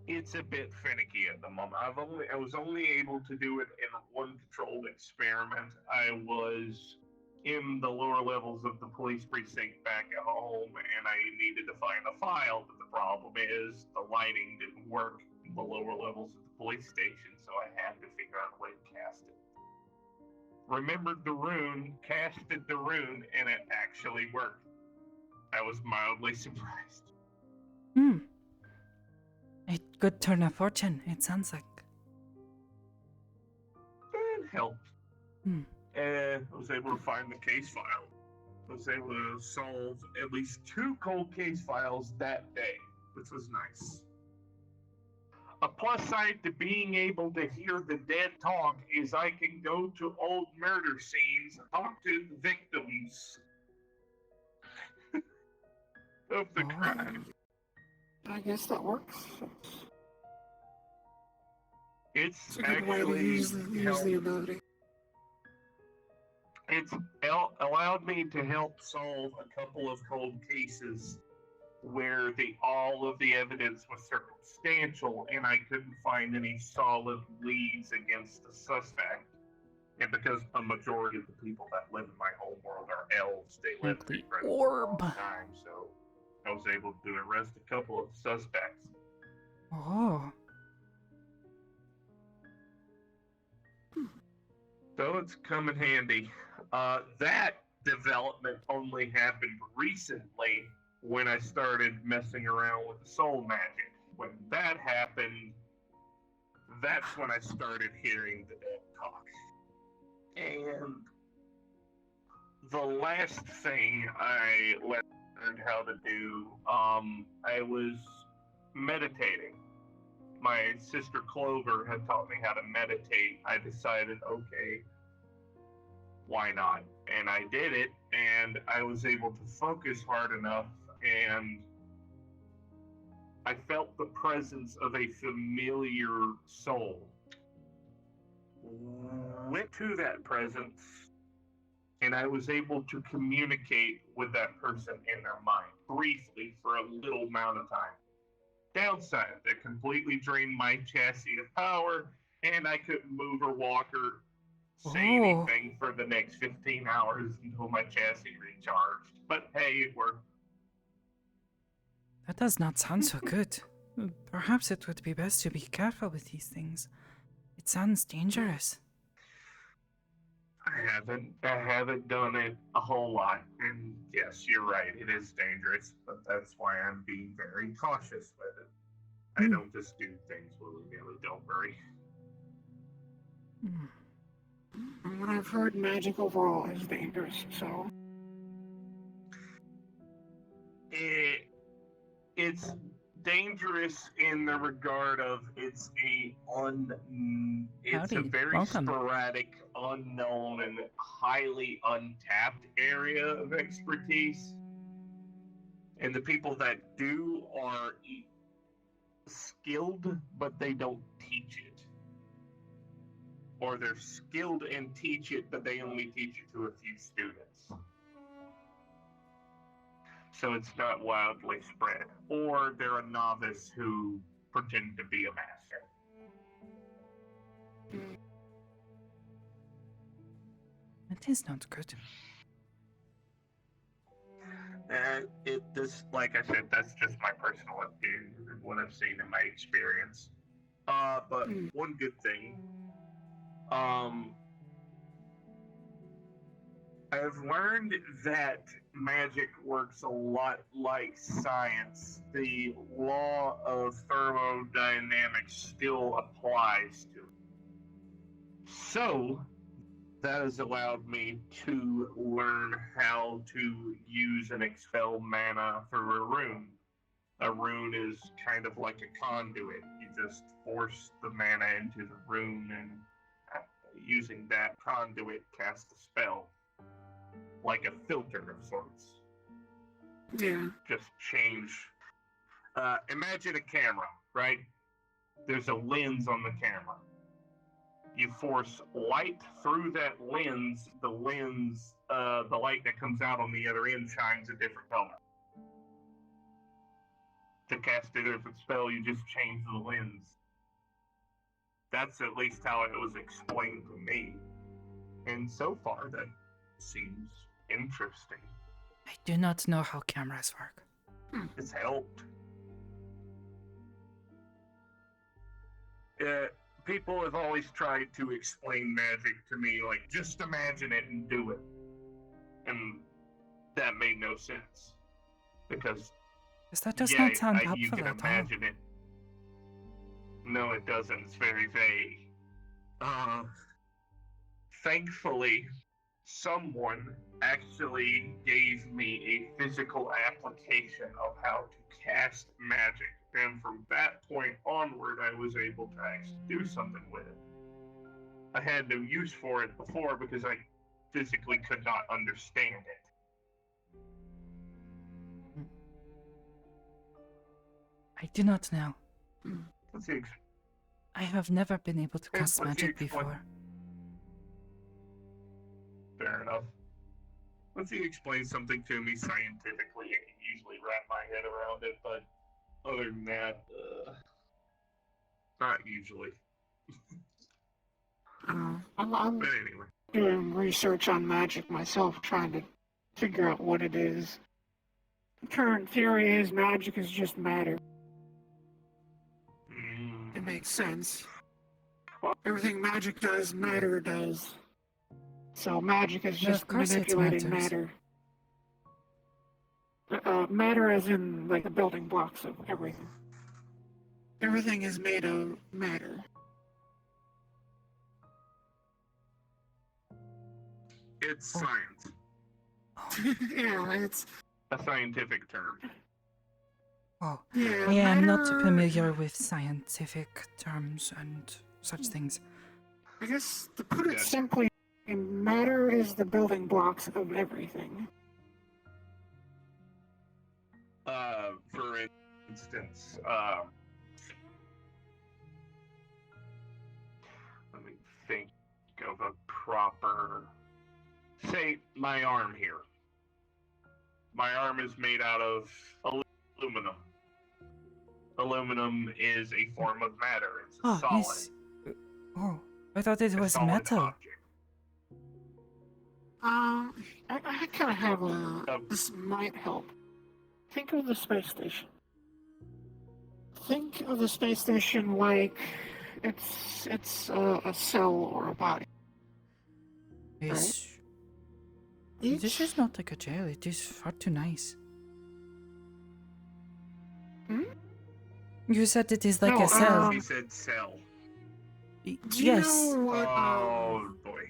it's a bit finicky at the moment. I was only able to do it in one controlled experiment. I was in the lower levels of the police precinct back at home and I needed to find a file, but the problem is the lighting didn't work in the lower levels of the police station, so I had to figure out a way to cast it. Remembered the rune, casted the rune, and it actually worked. I was mildly surprised. A good turn of fortune, it sounds like. It helped. I was able to find the case file. I was able to solve at least 2 cold case files that day, which was nice. A plus side to being able to hear the dead talk is I can go to old murder scenes and talk to the victims of the crime. I guess that works. It's It's a good way to actually use the ability. It's allowed me to help solve a couple of cold cases where all of the evidence was circumstantial and I couldn't find any solid leads against the suspect. And because a majority of the people that live in my home world are elves, they live The for a orb. long time, so I was able to arrest a couple of suspects. Oh. So it's come in handy. That development only happened recently when I started messing around with the soul magic. When that happened, that's when I started hearing the dead talk. And the last thing I learned how to do, I was meditating. My sister Clover had taught me how to meditate. I decided, okay, why not? And I did it, and I was able to focus hard enough, and I felt the presence of a familiar soul. Went to that presence, and I was able to communicate with that person in their mind briefly for a little amount of time. Downside, that completely drained my chassis of power, and I couldn't move or walk or say anything for the next 15 hours until my chassis recharged. But hey, it worked. That does not sound so good. Perhaps it would be best to be careful with these things. It sounds dangerous. I haven't done it a whole lot, and yes, you're right, it is dangerous, but that's why I'm being very cautious with it. I don't just do things willy-nilly, don't worry. From what I've heard, magic overall is dangerous, so. It's dangerous in the regard of it's a Howdy, very welcome. sporadic, unknown, and highly untapped area of expertise. And the people that do are skilled, but they don't teach it. Or they're skilled and teach it, but they only teach it to a few students. So it's not wildly spread. Or they're a novice who pretend to be a master. It is not good. And like I said, that's just my personal opinion and what I've seen in my experience. But one good thing, I've learned that magic works a lot like science. The law of thermodynamics still applies to it. So, that has allowed me to learn how to use and expel mana through a rune. A rune is kind of like a conduit. You just force the mana into the rune and using that conduit cast a spell. Like a filter of sorts. Yeah. Just change. Imagine a camera, right? There's a lens on the camera. You force light through that lens, the light that comes out on the other end shines a different color. To cast a different spell, you just change the lens. That's at least how it was explained to me. And so far, that seems interesting. I do not know how cameras work. It's helped. People have always tried to explain magic to me, like, just imagine it and do it. And that made no sense. Because that does not sound you helpful can at all. imagine it. No, it doesn't. It's very vague. Thankfully, someone actually gave me a physical application of how to cast magic. And from that point onward, I was able to actually do something with it. I had no use for it before because I physically could not understand it. I do not know. Let's see. I have never been able to cast Let's magic explain. before. Fair enough. Once you explain something to me scientifically, I can usually wrap my head around it, but other than that, not usually. I'm But anyway. doing research on magic myself, trying to figure out what it is. The current theory is magic is just matter. It makes sense. Everything magic does, matter does. So magic is Yeah, just of course it manipulating matters. matter. Matter as in, like, the building blocks of everything. Everything is made of matter. It's science. Yeah, it's... A scientific term. Oh, Yeah, I am not matter- familiar with scientific terms and such things. I guess, to put it Yes. simply, matter is the building blocks of everything. For instance, let me think of a proper... Say, my arm here. My arm is made out of aluminum. Aluminum is a form of matter. It's a Oh, solid. yes. Oh, I thought it a was solid metal. object. I kind of have a... This might help. Think of the space station. Think of the space station like it's a cell or a body. Yes. Each, This is not like a jail. It is far too nice. Hmm? You said it is like No, a cell. He said cell. do you Yes. know what, Oh boy.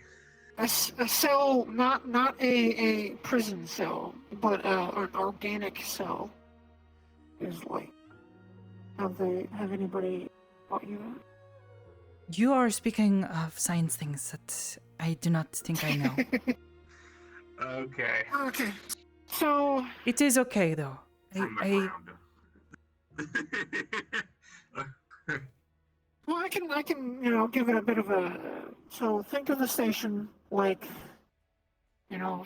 a cell, not a prison cell, but an organic cell is like. Have anybody taught you that? You are speaking of science things that I do not think I know. Okay. Okay. So It is okay though. from the I ground. Well, I can, give it a bit of a. So think of the station like,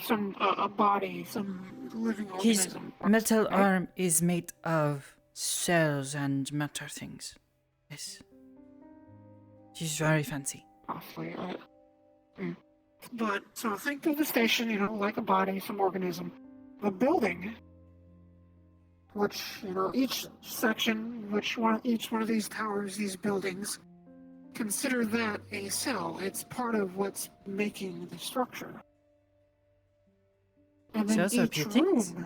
some a body, some living his organism. metal right? arm is made of cells and matter things. Yes. She's very fancy. Awfully. But so think of the station, like a body, some organism. The building, which each section, each one of these towers, these buildings, consider that a cell. It's part of what's making the structure. And then Cells are each buildings? room.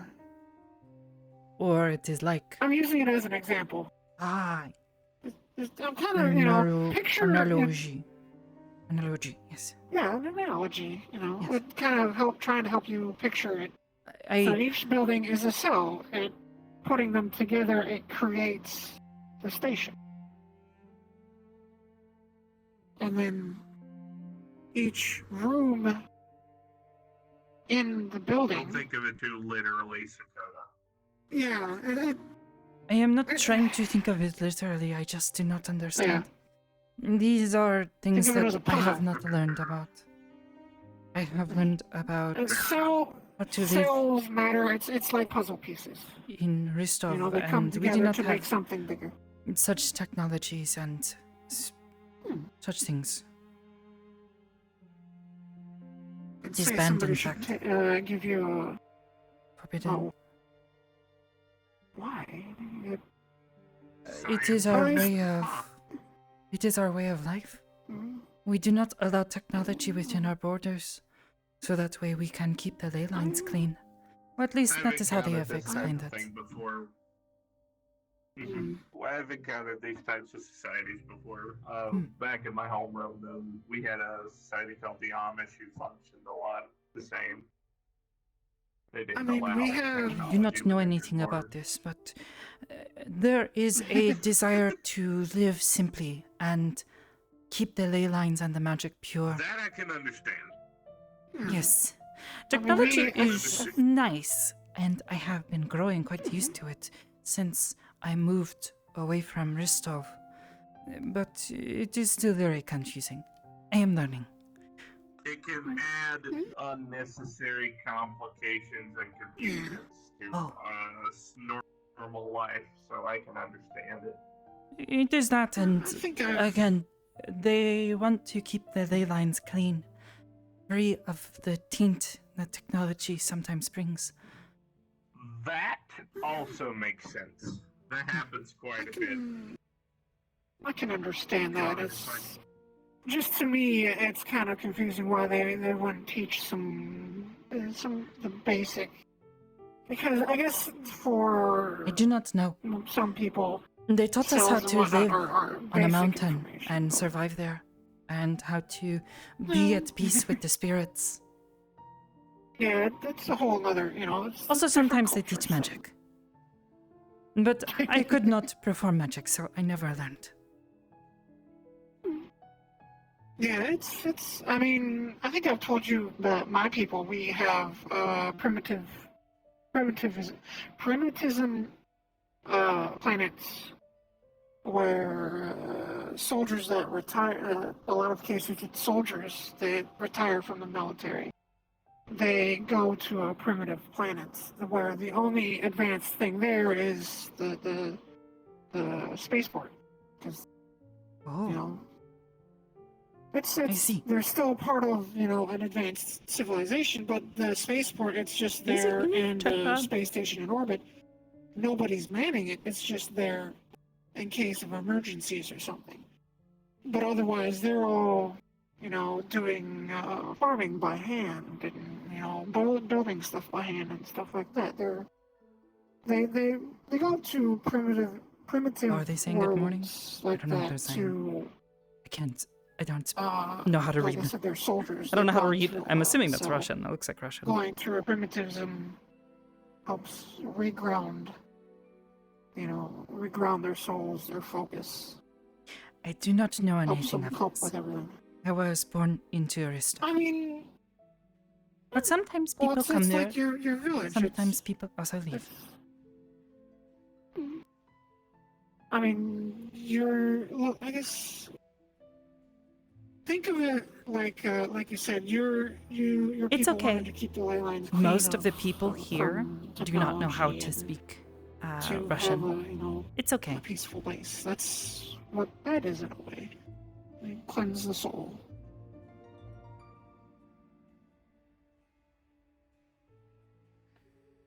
Or it is like I'm using it as an example. ah I'm kind of picture analogy. Yes. Yeah, an analogy. Yes. It kind of trying to help you picture it. So I each building is a cell, and putting them together, it creates the station. And then each room in the building. Don't think of it too literally, Sakoto. Yeah, I am not trying to think of it literally. I just do not understand. These are things Think of it as that a I have puzzle. not learned about. I have learned about so how to live cells matter. It's like puzzle pieces. in Ristov, They come and we do together not to make have something bigger. such technologies and such things. It is Say banned, somebody in should fact. give you a. Forbidden. Oh. Why? It is our Science. way of. It is our way of life. Mhm. We do not allow technology within our borders, so that way we can keep the ley lines clean. Or at least that is how they have explained it. Before. I've encountered these types of societies before. Back in my homeroom, we had a society called the Amish who functioned a lot the same. They didn't I mean, allow we have- I do not technology know within anything their about borders. this, but there is a desire to live simply and keep the ley lines and the magic pure. That I can understand. Yes. I mean, Technology we- is nice, and I have been growing quite used to it since I moved away from Ristov. But it is still very confusing. I am learning. It can add unnecessary complications and confusions to Oh. normal life, so I can understand it. It is that, and I think I've- again, they want to keep the ley lines clean, free of the taint that technology sometimes brings. That also makes sense. That happens quite a bit. I can understand that. It's just to me, it's kind of confusing why they wouldn't teach some the basic. Because I guess for I do not know. some people, They taught us how cells and to whatnot live are on a basic mountain information. and survive there, and how to be at peace with the spirits. Yeah, that's a whole other, it's Also, different sometimes they culture, teach so- magic. But I could not perform magic, so I never learned. Yeah, it's. I mean, I think I've told you that my people, we have primitivism planets where soldiers that retire. A lot of cases, it's soldiers that retire from the military. They go to a primitive planet where the only advanced thing there is the spaceport, because Oh, It's see. they're still part of, an advanced civilization, but the spaceport, it's just Is it there, really? and Check the that. space station in orbit, nobody's manning it. It's just there in case of emergencies or something. But otherwise, they're all, doing farming by hand and, building stuff by hand and stuff like that. They go to primitive Are they saying good morning? worlds like don't know what that they're saying. I don't know how to like read. I said, they're soldiers. I don't know how to They've read. gone I'm through, assuming that's so Russian. That looks like Russian. Going through a primitivism helps reground their souls, their focus, I do not know helps anything them of cope this. with everything. I was born into Ristov. I mean, But sometimes well, people it's come there. like your village. Sometimes people also leave. I mean, well, I guess think of it like you said, your It's people okay. wanted to keep the ley lines clean Most of the people from here do not know how technology to and speak to Russian. have a It's okay. a peaceful place. That's what that is in a way. They cleanse the soul.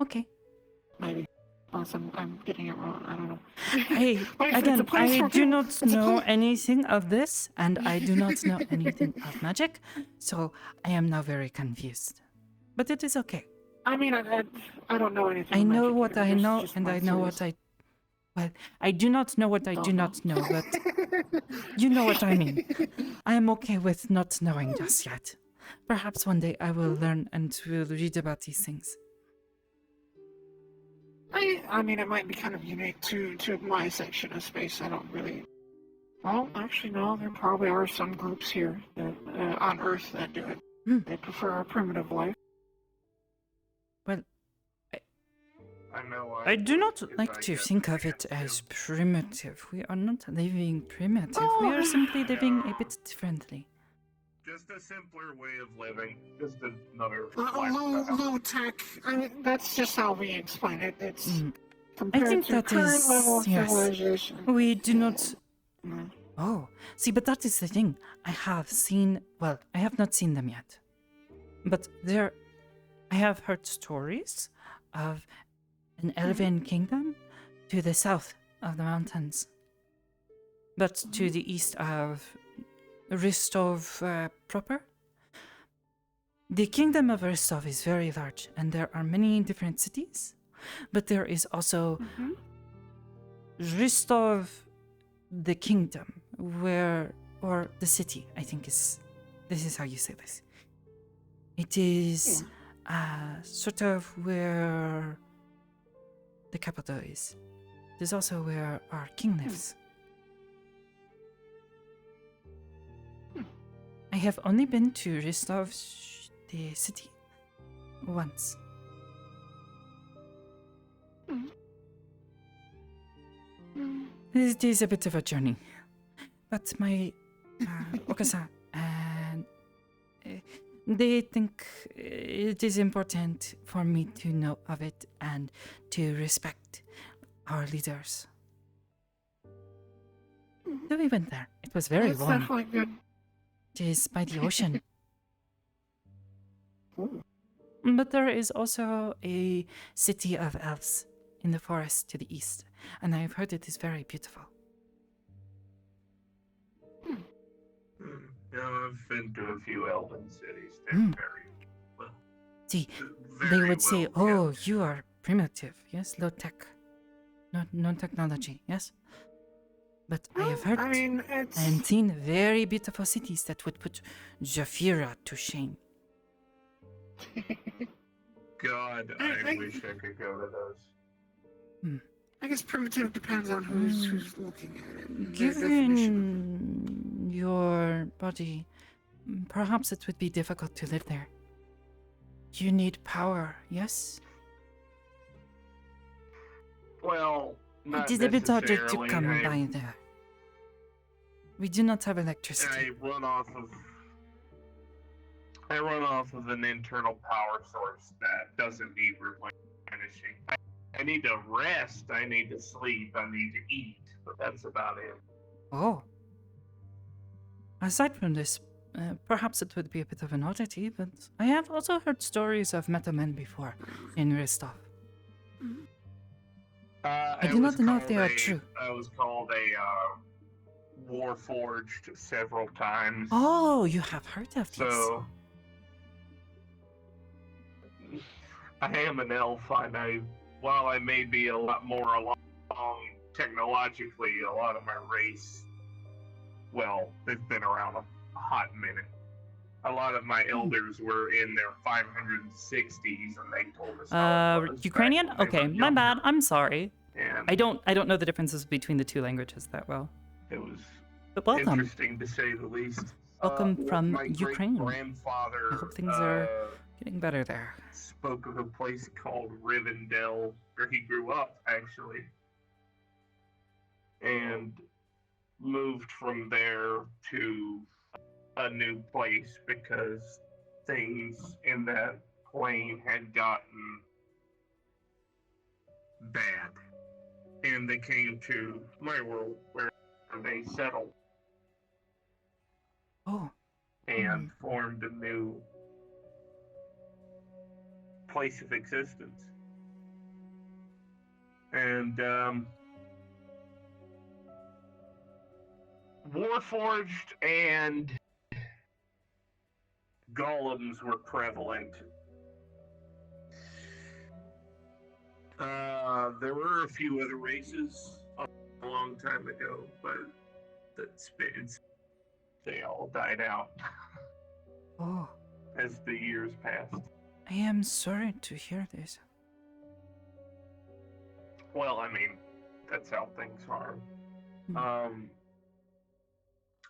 Okay. Maybe. Unless I'm getting it wrong. I don't know. Hey, But if it's a again, place I for do people- not it's a know place- anything of this, and I do not know anything of magic, so I am now very confused. But it is okay. I mean, I don't know anything. I know magic what either. I This is know, just and my I know what theories. Well, I do not know what I do not know, but you know what I mean. I am okay with not knowing just yet. Perhaps one day I will learn and will read about these things. I mean, it might be kind of unique to my section of space. I don't really. Well, actually, no. There probably are some groups here that, on Earth that do it. Hmm. They prefer a primitive life. Well, I know I do would, not 'cause like I to get think the of it chance as to. primitive. We are not living primitive. We are Oh, simply living a no. bit differently. Just a simpler way of living. Just another Low lifestyle. tech. I mean, that's just how we explain it. It's Mm. compared think to that current level is- of yes. civilization. We do not. Mm. Oh, see, but that is the thing. I have seen. Well, I have not seen them yet, but I have heard stories of an elven kingdom to the south of the mountains, but to the east of Ristov proper. The kingdom of Ristov is very large, and there are many different cities, but there is also Mhm. Ristov, the kingdom, or the city, I think this is how you say this. It is sort of where the capital is. It is also where our king lives. I have only been to Ristov, the city, once. It is a bit of a journey. But my Okasa and they think it is important for me to know of it and to respect our leaders. So we went there. It was very That's warm. definitely good. It is by the ocean. Ooh. But there is also a city of elves in the forest to the east, and I have heard it is very beautiful. Yeah, I've been to a few elven cities. They're Hmm. very well. See, Very they would say, well "Oh, kept. you are primitive, yes, low tech, no technology, yes." But I have heard I mean, it's. and seen very beautiful cities that would put Zafira to shame. God, I wish I could go to those. I guess primitive depends on who's looking at it. and their definition Given your body, perhaps it would be difficult to live there. You need power, yes? Well, not It is a bit harder to necessarily. come by there. We do not have electricity. I run off of an internal power source that doesn't need replenishing. I need to rest, I need to sleep, I need to eat, but that's about it. Oh. Aside from this, perhaps it would be a bit of an oddity, but I have also heard stories of metal men before in Rostov. I do not know if they are true. I was called a warforged several times. Oh, you have heard of these. So I am an elf, and while I may be a lot more along technologically, a lot of my race, well, they've been around a hot minute. A lot of my elders were in their 560s, and they told us how it was back Ukrainian? when they Okay, were my bad. younger. I'm sorry. And I don't know the differences between the two languages that well. it was But welcome. interesting to say the least. Welcome from my Ukraine. grandfather I hope things are getting better there. spoke of a place called Rivendell, where he grew up, actually. and moved from there to a new place because things in that plane had gotten bad. And they came to my world where they settled Oh, and formed a new place of existence. And Warforged and golems were prevalent. There were a few other races a long time ago, but they all died out oh, as the years passed. I am sorry to hear this. Well, I mean, that's how things are.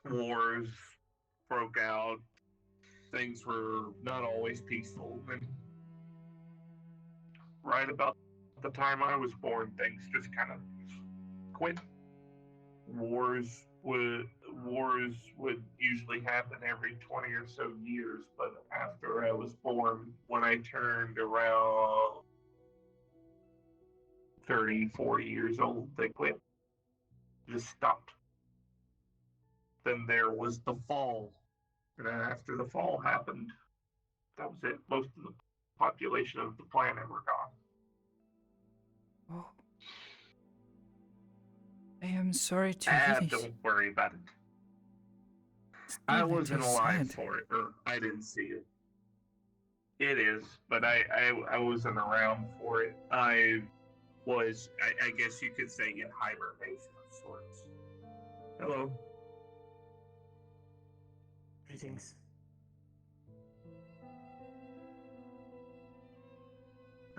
Wars broke out. Things were not always peaceful. And right about the time I was born, things just kind of quit. Wars would usually happen every 20 or so years, but after I was born, when I turned around 30, 40 years old, they quit. Just stopped. Then there was the fall. And after the fall happened, that was it. Most of the population of the planet were gone. Oh. I am sorry to hear this. Don't worry about it. Still, I it wasn't is alive sad. for it, or I didn't see it. It is, but I wasn't around for it. I guess you could say, in hibernation of sorts. Hello. Greetings.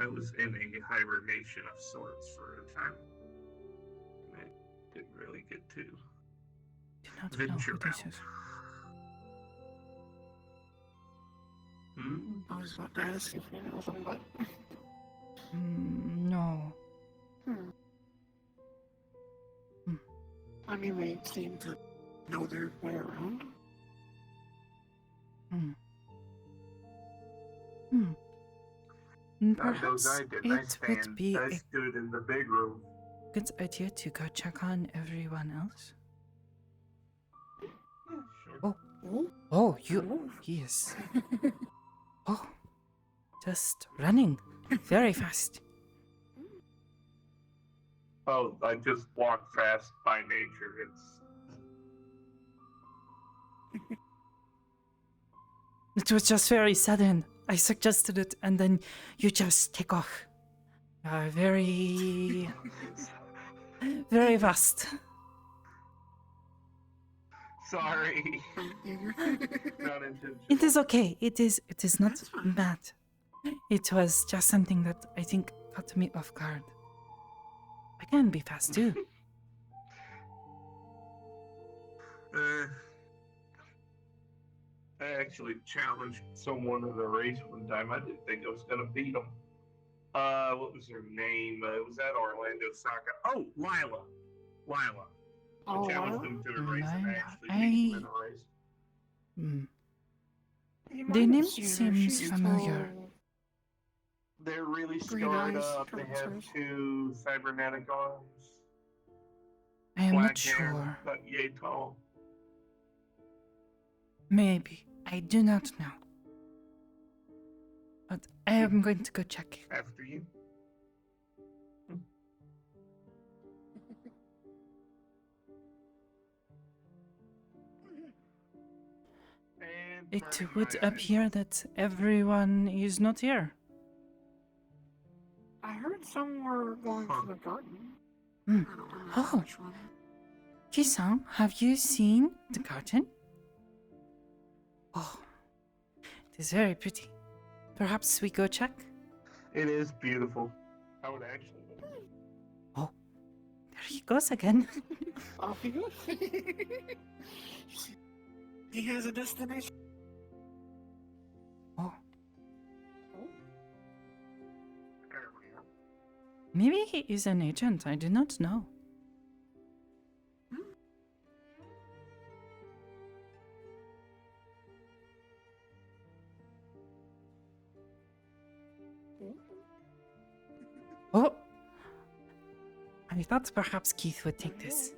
I was in a hibernation of sorts for a time. I didn't really get to Do not know venture who this out. is. I was about to ask if you know somebody. No. I mean, they seem to know their way around. Perhaps I didn't. it would be I a stood in the big room. good idea to go check on everyone else. Sure. Oh, yes. Oh, just running very fast. Oh, I just walk fast by nature. It was just very sudden. I suggested it, and then you just take off. Very, very fast. Sorry. Not intentional. It is okay. It is not bad. It was just something that I think caught me off guard. I can be fast too. I actually challenged someone in the race one time. I didn't think I was gonna beat them. What was her name? It was at Orlando Soccer. Oh, Lila. I challenged them to a race and I actually beat them in a race. The name seems familiar. They're really Green scarred eyes, up. They have eyes. 2 cybernetic arms. I am Black not hair, sure. But yay tall. Maybe. I do not know. But I am going to go check. After you. It would appear that everyone is not here. I heard some were going to the garden. Hmm. I don't remember Oh. which one. Kisang, have you seen the garden? Oh, it is very pretty. Perhaps we go check? It is beautiful. I would actually. Oh, there he goes again. Off he goes. He has a destination. Oh, There we are. maybe he is an agent. I do not know. Oh! I thought perhaps Keith would take this.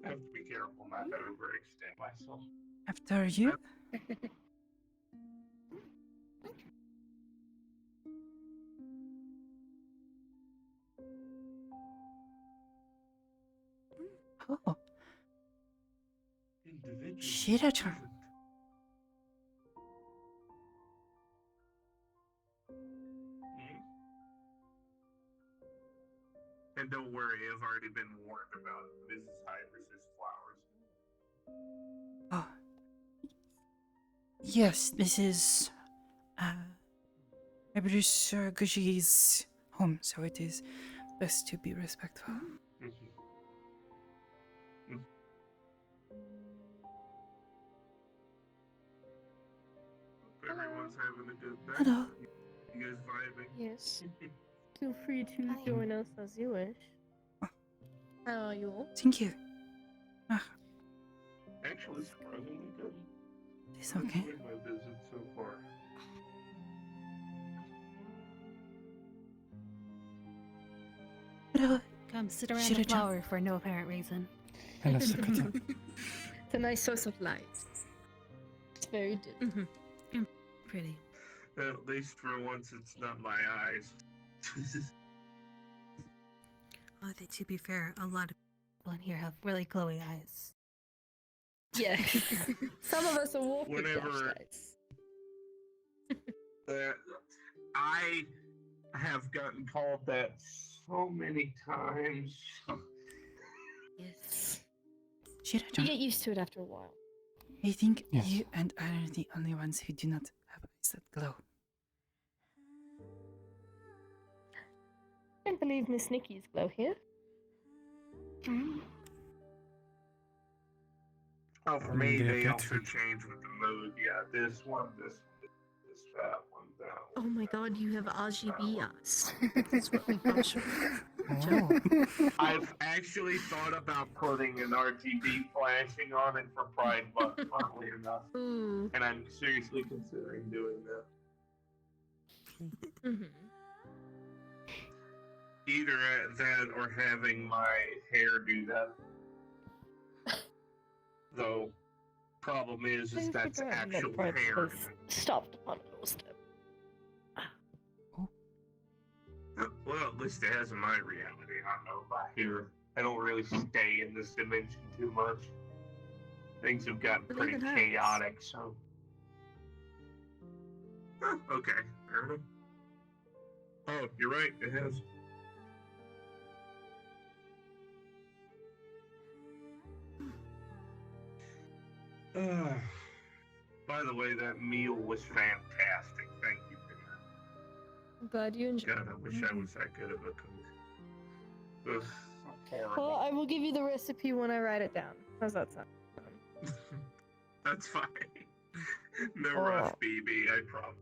I have to be careful not to overextend myself. After you? Oh, Shira-chan. And don't worry, I've already been warned about Mrs. Hyver's flowers. Oh. Yes, this is Bruce Guji's home, so it is best to be respectful. Everyone's having a good day. Hello. You guys vibing? Yes. Feel free to Hi. join us as you wish. How are you all? Thank you. Actually, surprisingly good. It's okay. Enjoyed my visit so far. Hello. Come sit around the Shira-chan. flower for no apparent reason. Hello, Sakoto. It's a nice source of light. It's very dim. Pretty. At least for once, it's not my eyes. Oh, to be fair, a lot of people in here have really glowy eyes. Yeah. Some of us are walking Whenever- flashlights. I have gotten called that so many times. Yes. You Shira-chan, get used to it after a while. I think Yes. you and I are the only ones who do not have eyes that glow. I don't believe Miss Nikki's glow here. Oh, for I mean, me, they're they good also for- change with the mood. Yeah, this one, that one, that Oh one. my god, you have RGB eyes. That's really partial. Oh. I've actually thought about putting an RGB flashing on it for Pride Month, funnily enough. Ooh. And I'm seriously considering doing that. Mm-hmm. Either that or having my hair do that. Though, problem is that's actual hair. Stopped upon a doorstep. Well, at least it has in my reality. I don't know about here. I don't really stay in this dimension too much. Things have gotten But pretty even hers. chaotic, so. Huh, okay, fair enough. Oh, you're right, it has. By the way, that meal was fantastic. Thank you for that. I'm glad you enjoyed. God, I wish I was that good of a cook. Ugh, Well, horrible. I will give you the recipe when I write it down. How's that sound? That's fine. No Oh. rush, BB, I promise.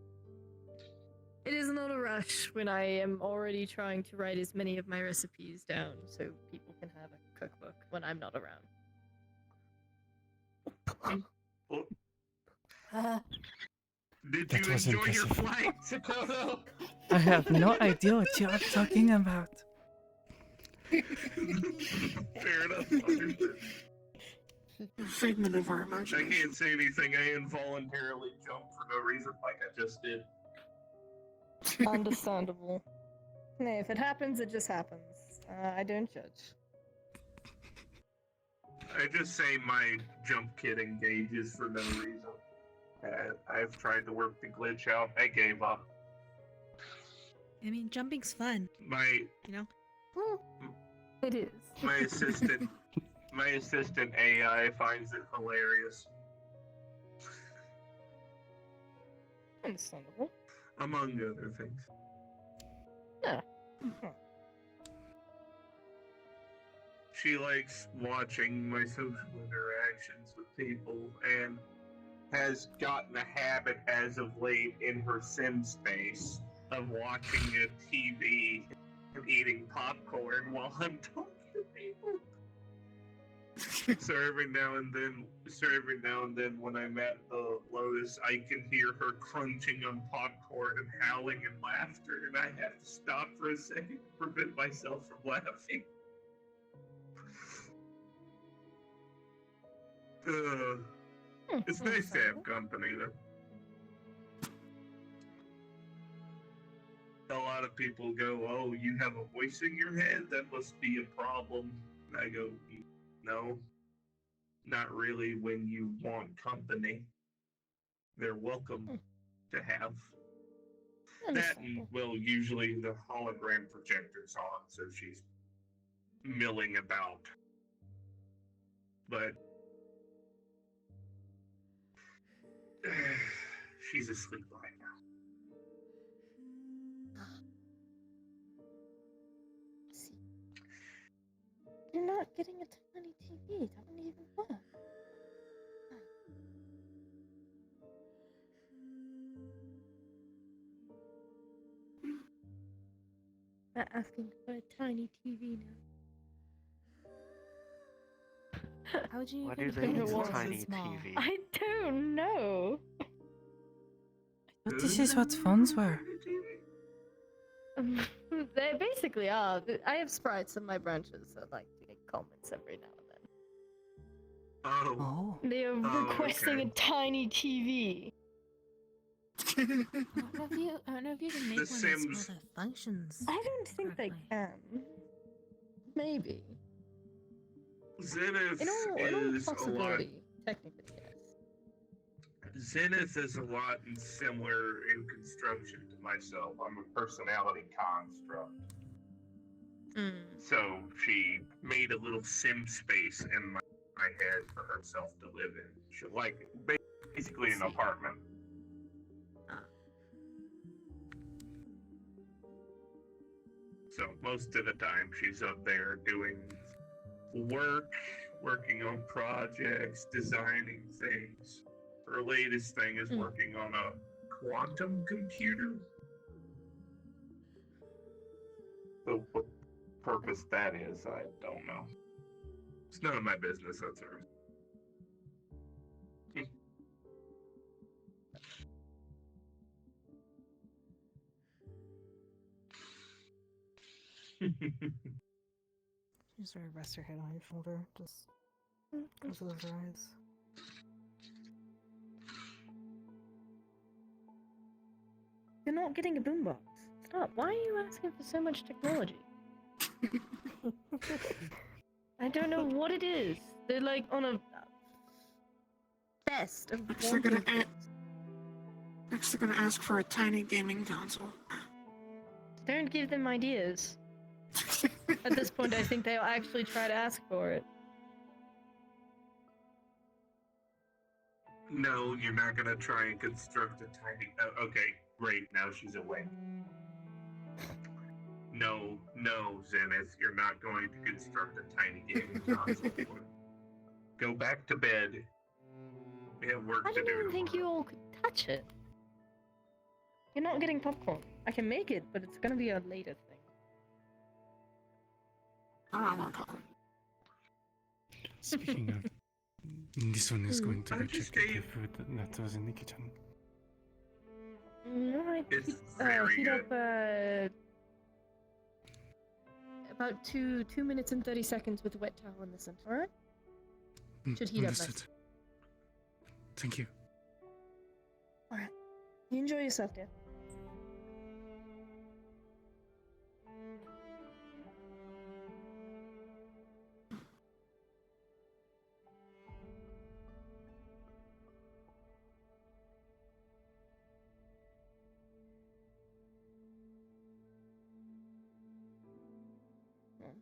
It is not a rush when I am already trying to write as many of my recipes down so people can have a cookbook when I'm not around. Did That you was enjoy your impressive. flight, Sakoto? I have no idea what you are talking about. Fair enough. Understood. Figment of our I imagination. can't say anything. I involuntarily jumped for no reason, like I just did. Understandable. Hey, if it happens, it just happens. I don't judge. I just say my jump kit engages for no reason. I've tried to work the glitch out. I gave up. I mean, jumping's fun, My you know? Well, it is. my assistant My assistant AI finds it hilarious, Understandable. among other things. Yeah. She likes watching my social interactions with people and has gotten a habit as of late in her sim space of watching a TV and eating popcorn while I'm talking to people. So every now and then when I'm at the Lotus, I can hear her crunching on popcorn and howling in laughter, and I have to stop for a second to prevent myself from laughing. It's nice to have company, though. A lot of people go, "Oh, you have a voice in your head? That must be a problem." And I go, "No, not really when you want company. They're welcome to have." That and, well, usually the hologram projector's on, so she's milling about. But she's asleep right now. See, you're not getting a tiny TV. That wouldn't even work. Not asking for a tiny TV now. How would you Why even do they get need it a so tiny small? TV? I don't know. But this is what phones were. They basically are. I have sprites in my branches that like to make comments every now and then. Oh. Oh. They are requesting a tiny TV. I don't know if you can make The one that Sims- sort of functions. I don't think they correctly. can. Maybe. Zenith In all is a lot. possibility, technically, yes. Zenith is a lot similar in construction to myself. I'm a personality construct. So she made a little sim space in my head for herself to live in. She like basically an apartment. So most of the time she's up there doing work, working on projects, designing things. Her latest thing is working on a quantum computer. So what purpose that is, I don't know. It's none of my business, that's hers. Just sort of rest her head on your shoulder. Just close those eyes. You're not getting a boombox. Stop. Why are you asking for so much technology? I don't know what it is. They're like on a best of Next they're gonna ask for a tiny gaming console. Don't give them ideas. At this point, I think they'll actually try to ask for it. No, you're not gonna try and construct a tiny. Okay, great. Now she's awake. No, Zenith, you're not going to construct a tiny gaming console. Go back to bed. We have work I to do. didn't even think you all could touch it. You're not getting popcorn. I can make it, but it's gonna be a later thing. I want popcorn. Speaking of, this one is going to I go just check the gave- food that was in the kitchen. Alright, It's very heat good. up about 2 minutes and 30 seconds with a wet towel in the center, alright? Should heat up Understood. nicely. Thank you. Alright. You enjoy yourself, dear.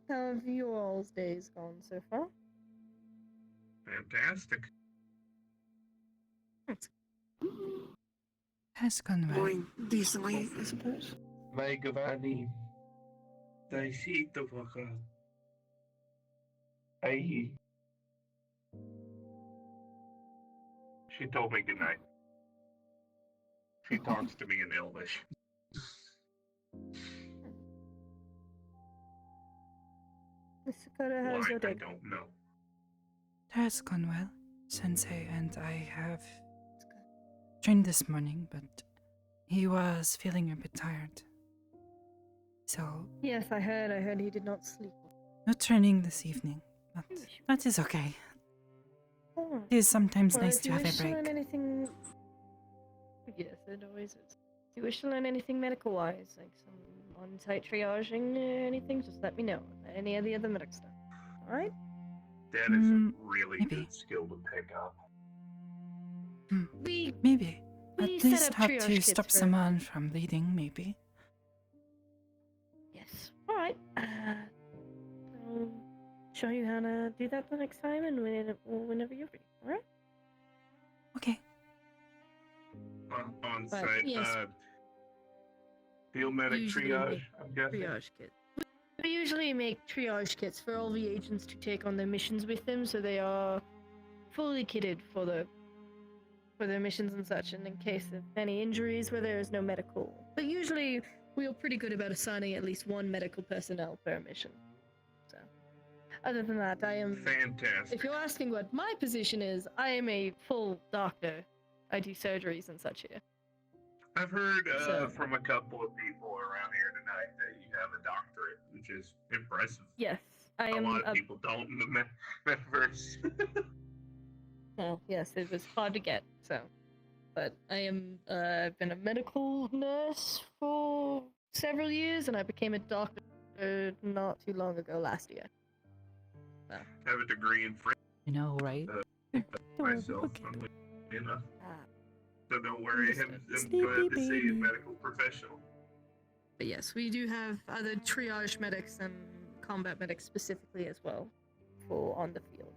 How have you all's days gone so far? Fantastic. Has gone well. Going decently, I suppose. Vai Giovanni. Dai zitto, poco. Hey. She told me goodnight. She talks to me in Elvish. Miss Sakoto, how's Why, your I day? don't know. It has gone well, Sensei, and I have trained this morning, but he was feeling a bit tired. So, Yes, I heard he did not sleep. no training this evening, but that is okay. Oh. It is sometimes Well, nice if to you have wish a to learn break. anything, yes, it always is. If you wish to learn anything medical-wise, like some on-site triaging or anything, just let me know. Any of the other medical stuff. All right? That is a Hmm, really maybe. good skill to pick up. We Maybe. We At set least up how triage to kits stop for- someone from bleeding, maybe. yes. All right. I'll show you how to do that the next time, and whenever you're ready. All right? Okay. On But, site, yes. field medic Usually triage, make I'm guessing. Triage kits. We usually make triage kits for all the agents to take on their missions with them, so they are fully kitted for their missions and such, and in case of any injuries where there is no medical. But usually we are pretty good about assigning at least one medical personnel per mission. So, other than that, I am. Fantastic. If you're asking what my position is, I am a full doctor. I do surgeries and such here. I've heard So- from a couple of people around here tonight that you have a doctorate, which is impressive. Yes, I A am. lot of people don't in the Metaverse. Well, yes, it was hard to get, so. But I am, I've been a medical nurse for several years, and I became a doctor not too long ago, last year. Have a degree in French You know, right? myself, okay. funnily enough. Ah. So don't worry, I'm Sleepy glad to see a baby. medical professional. But yes, we do have other triage medics and combat medics specifically as well, for on the field.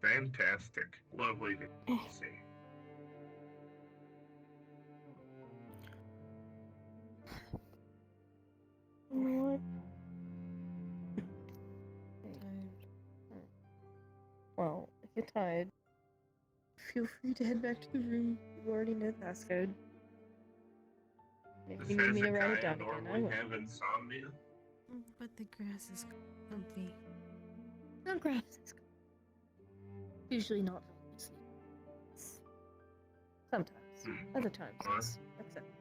Fantastic. Lovely to see. You know what? Well, if you're tired, feel free to head back to the room. You already know the passcode. If Does you need me to write it Hezekiah down again, I normally will. have insomnia? But the grass is comfy. No graphs. Usually not sleep. Sometimes. Other times it's acceptable.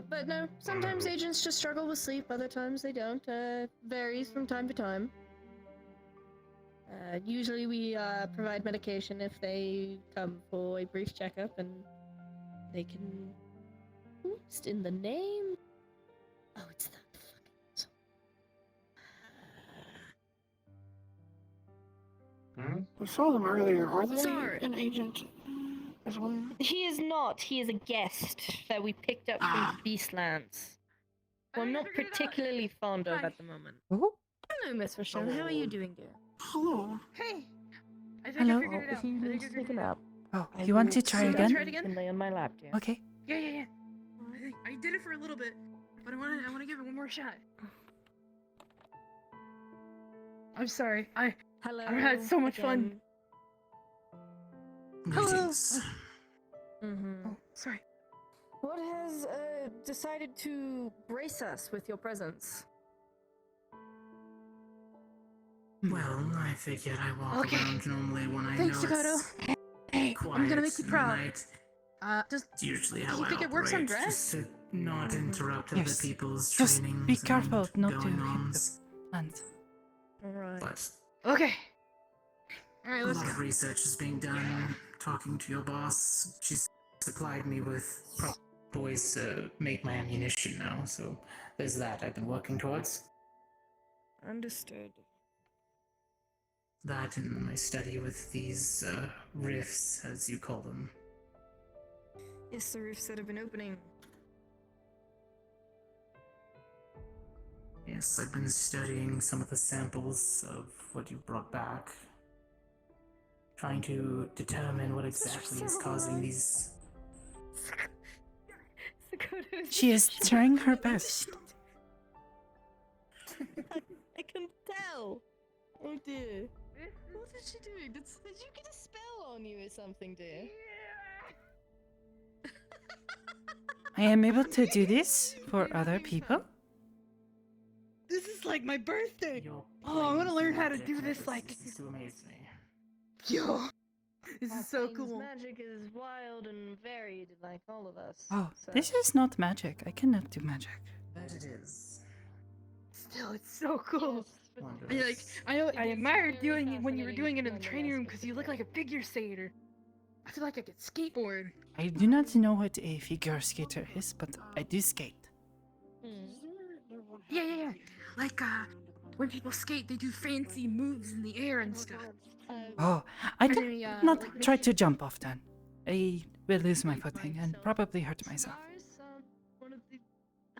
But no, sometimes agents just struggle with sleep, other times they don't. Varies from time to time. Usually we provide medication if they come for a brief checkup and they can boost in the name. Oh, it's that fucking We saw them earlier. Are they Sorry. an agent as well? He is not. He is a guest that we picked up from Beastlands. Who I'm not particularly fond of at the moment. Oh, Hello, Miss Rochelle. How are you doing, dear? Hello. Hey! I think Hello? I figured it out. If you I need think to I take a figured it out. nap, oh, I you want to will try So again? try it again? You can lay on my lap, dear. Okay. Yeah. I did it for a little bit, but I want to give it one more shot. I'm sorry. Hello. I've had so much fun. Greetings. Mm-hmm. Oh, sorry. What has decided to brace us with your presence? Well, I figured I walk Okay. around normally when I Thanks, know Sakoto. it's quiet I'm gonna make you in the proud. night. Just It's usually do how you I think it works on operate, dress? just to not interrupt other Yes. people's Just trainings be careful and not to going hit ons. the hand. Alright. But okay. All right, a let's lot go. of research is being done. Talking to your boss, she's supplied me with proper ways to make my ammunition now. So there's that I've been working towards. Understood. That and my study with these rifts, as you call them. Yes, the rifts that have been opening. Yes, I've been studying some of the samples of what you brought back, trying to determine what exactly is causing these. She is trying her best. I can tell. Oh dear. What is she doing? Did you get a spell on you or something, dear? I am able to do this for other people. This is like my birthday. Your Oh, I want to planes learn and how to magic do this never like. ceases to amaze me. Yo, this Our is so plane's cool. magic is wild and varied, like all of us. Oh, so- this is not magic. I cannot do magic. But it is. Still, it's so cool. Yes, but Wondrous. I It is admired very doing it when you were doing it in the fascinating training room nonetheless, because but you look like a figure skater. I feel like I could skateboard. I do not know what a figure skater is, but I do skate. Yeah. Like, when people skate, they do fancy moves in the air and stuff. Oh, I did Anyway, not like try to jump off then. I will lose my footing and probably hurt myself. One of the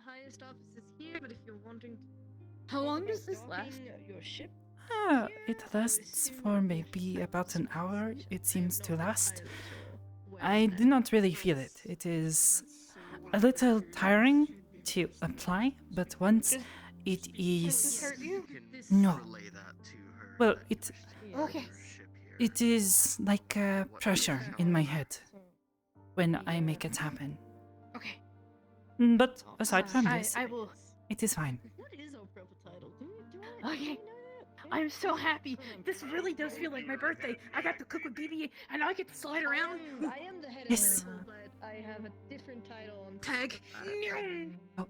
highest offices here, but if you're wanting to How long does this last? your ship, It lasts for maybe about an hour, it seems to last. I do not really feel it. It is a little tiring to apply, but once it Does this is... hurt you? No. Relay that to her. Well, that it Okay. your ship here. it is like pressure in my head when I make it happen. Okay. But aside from this, I will. it is fine. What is our proper title? Okay. I'm so happy. This really does feel like my birthday. I got to cook with BB, and now I get to slide around. I am the head of Yes. the table, but I have a different title on Tag. Oh,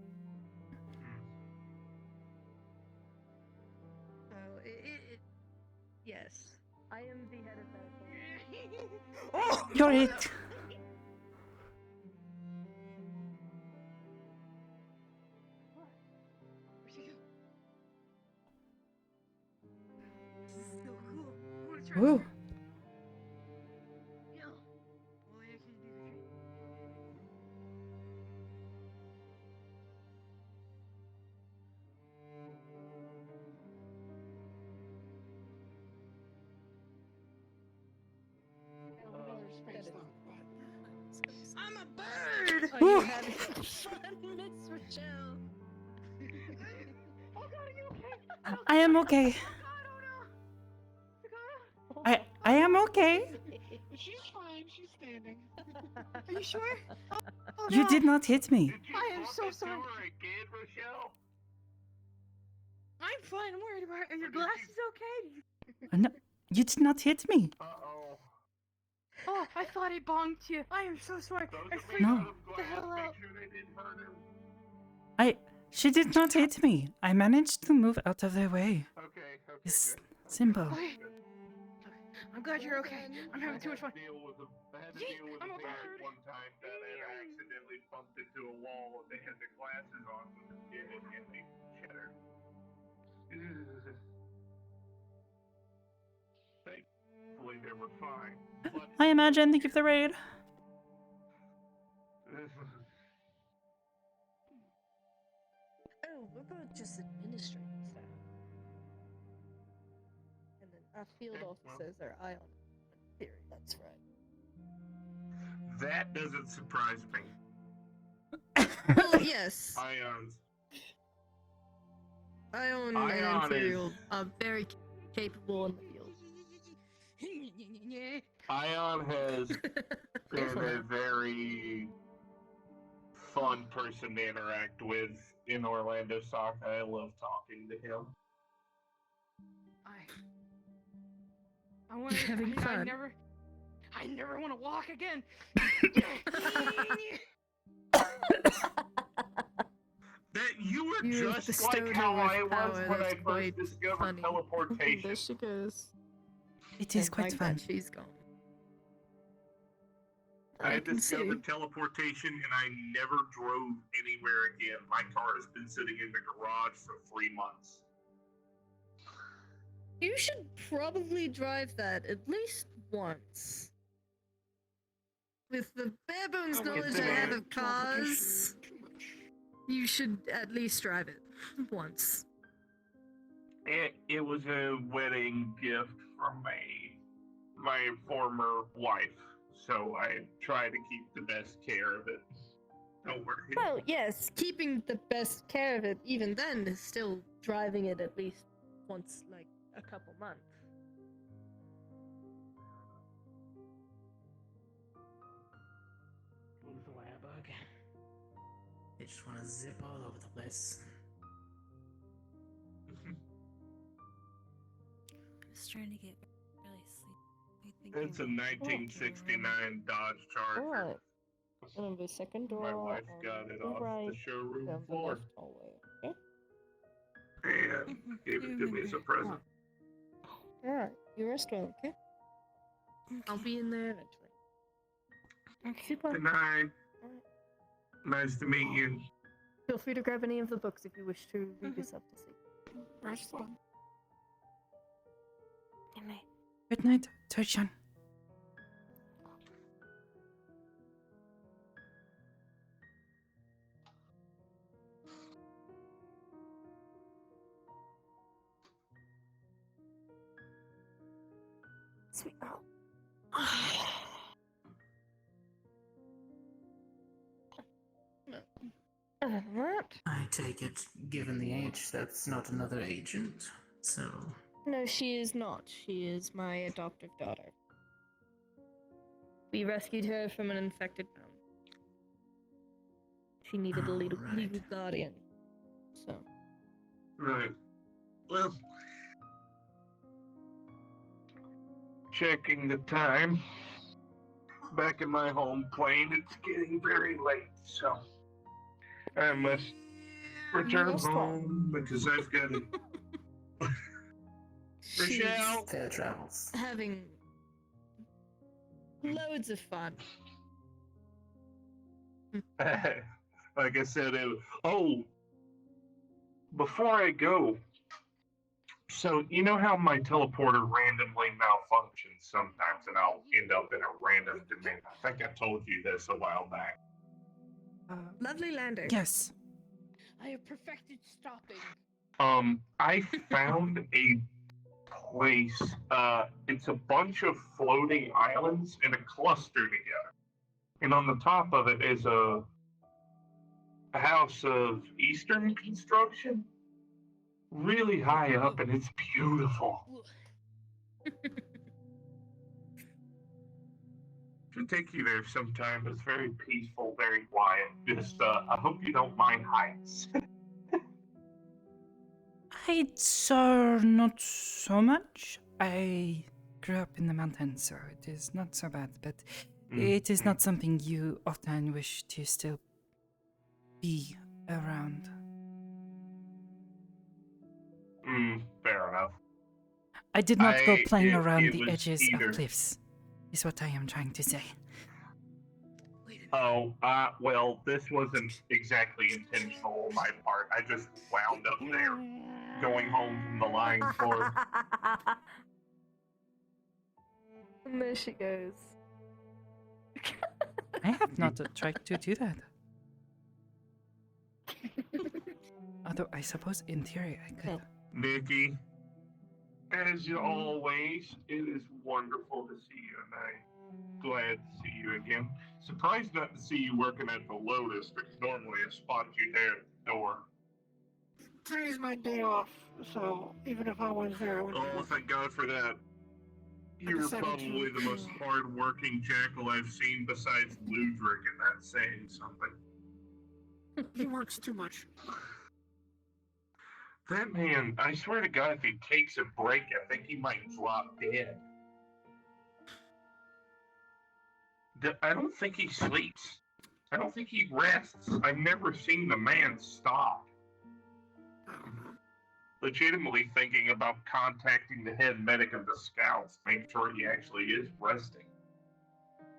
yes. I am the head of that. Oh! You're it. Where'd she go? This is so cool. I wanna try Ooh. more. Yo. Well, I can do the trick. I'm a bird! Are you Ooh. having fun, Miss Rochelle? Oh god, are you okay? I am okay. I am okay. She's fine. She's standing. Are you sure? Oh, You no. did not hit me. Did you I am bump so into sorry. her again, Rochelle? I'm fine. I'm worried about. Are your glasses okay? No, you did not hit me. Uh-oh. Oh, I thought I bonked you. I am so sorry. Those I of freaked you No. out of the glass, hell make out. sure they didn't hurt her. She did not hit me. I managed to move out of their way. Okay, It's good. simple. Okay. I'm glad you're okay. I'm having too much fun. I had to Yay, deal with I'm a a parent bird. one time that had accidentally bumped into a wall and they had their glasses on when they did it and they shattered. Thankfully they were fine. But I imagine to give the raid. Oh, what about just administrating staff? And then our field Okay, well. officers are ion. In theory, that's right. that doesn't surprise me. Well, yes. Ions. Ion Ion and is- Imperial are very capable in the field. Ion has been a very fun person to interact with in Orlando Soccer. I love talking to him. I want to. Having fun. I never want to walk again. That you were You have just like bestowed how her I with was power, when I that's first quite discovered funny. teleportation. There she goes. It is And quite like fun. that, she's gone. I can see. discovered teleportation and I never drove anywhere again. My car has been sitting in the garage for 3 months. You should probably drive that at least once. With the bare bones Oh, knowledge it's I have an of cars, you should at least drive it once. It was a wedding gift from my former wife, so I try to keep the best care of it. Don't worry. Well, yes, keeping the best care of it, even then, is still driving it at least once, like, a couple months. Move the wire bug. They just want to zip all over the place. Just trying to get really sleepy. It's a 1969 Dodge Charger. Alright. Remember, second door. My wife on got it the off right, the showroom down the floor left hallway. Okay? and gave it to me as a present. Alright, you rest well, okay? I'll be in there eventually. Super. Good night. Alright. Nice to meet you. Feel free to grab any of the books if you wish to read yourself to sleep. Rest well. Good night. Good night, Turchan. Sweet girl. Other than that, I take it, given the age, that's not another agent. So, no, she is not. She is my adoptive daughter. We rescued her from an infected town. She needed a legal guardian. So. Right. Well, checking the time. Back in my home plane, it's getting very late, so I must return That's fine. home because I've got to. Rochelle! fair travels. Having loads of fun. Like I said, before I go, so you know how my teleporter randomly malfunctions sometimes and I'll end up in a random dimension? I think I told you this a while back. Lovely landing. Yes. I have perfected stopping. I found a place, it's a bunch of floating islands in a cluster together. And on the top of it is a house of Eastern construction. Really high up, and it's beautiful. Should take you there sometime. It's very peaceful, very quiet. Just, I hope you don't mind heights. Heights are not so much. I grew up in the mountains, so it is not so bad, but it is not something you often wish to still be around. Fair enough. I did not go playing it around the was edges either- of cliffs, is what I am trying to say. Oh, well, this wasn't exactly intentional on my part. I just wound up there, going home from the line for. And there she goes. I have not tried to do that. Although I suppose in theory I could. Nikki, as always, it is wonderful to see you, and I'm glad to see you again. Surprised not to see you working at the Lotus, because normally I spot you there at the door. Today's my day off, so even if I was there, I wouldn't. Oh, thank God for that. You're decided probably to- the most hard-working jackal I've seen besides Ludwig, and that's saying something. He works too much. That man, I swear to God, if he takes a break, I think he might drop dead. I don't think he sleeps. I don't think he rests. I've never seen the man stop. I don't know. Legitimately thinking about contacting the head medic of the Scouts, make sure he actually is resting.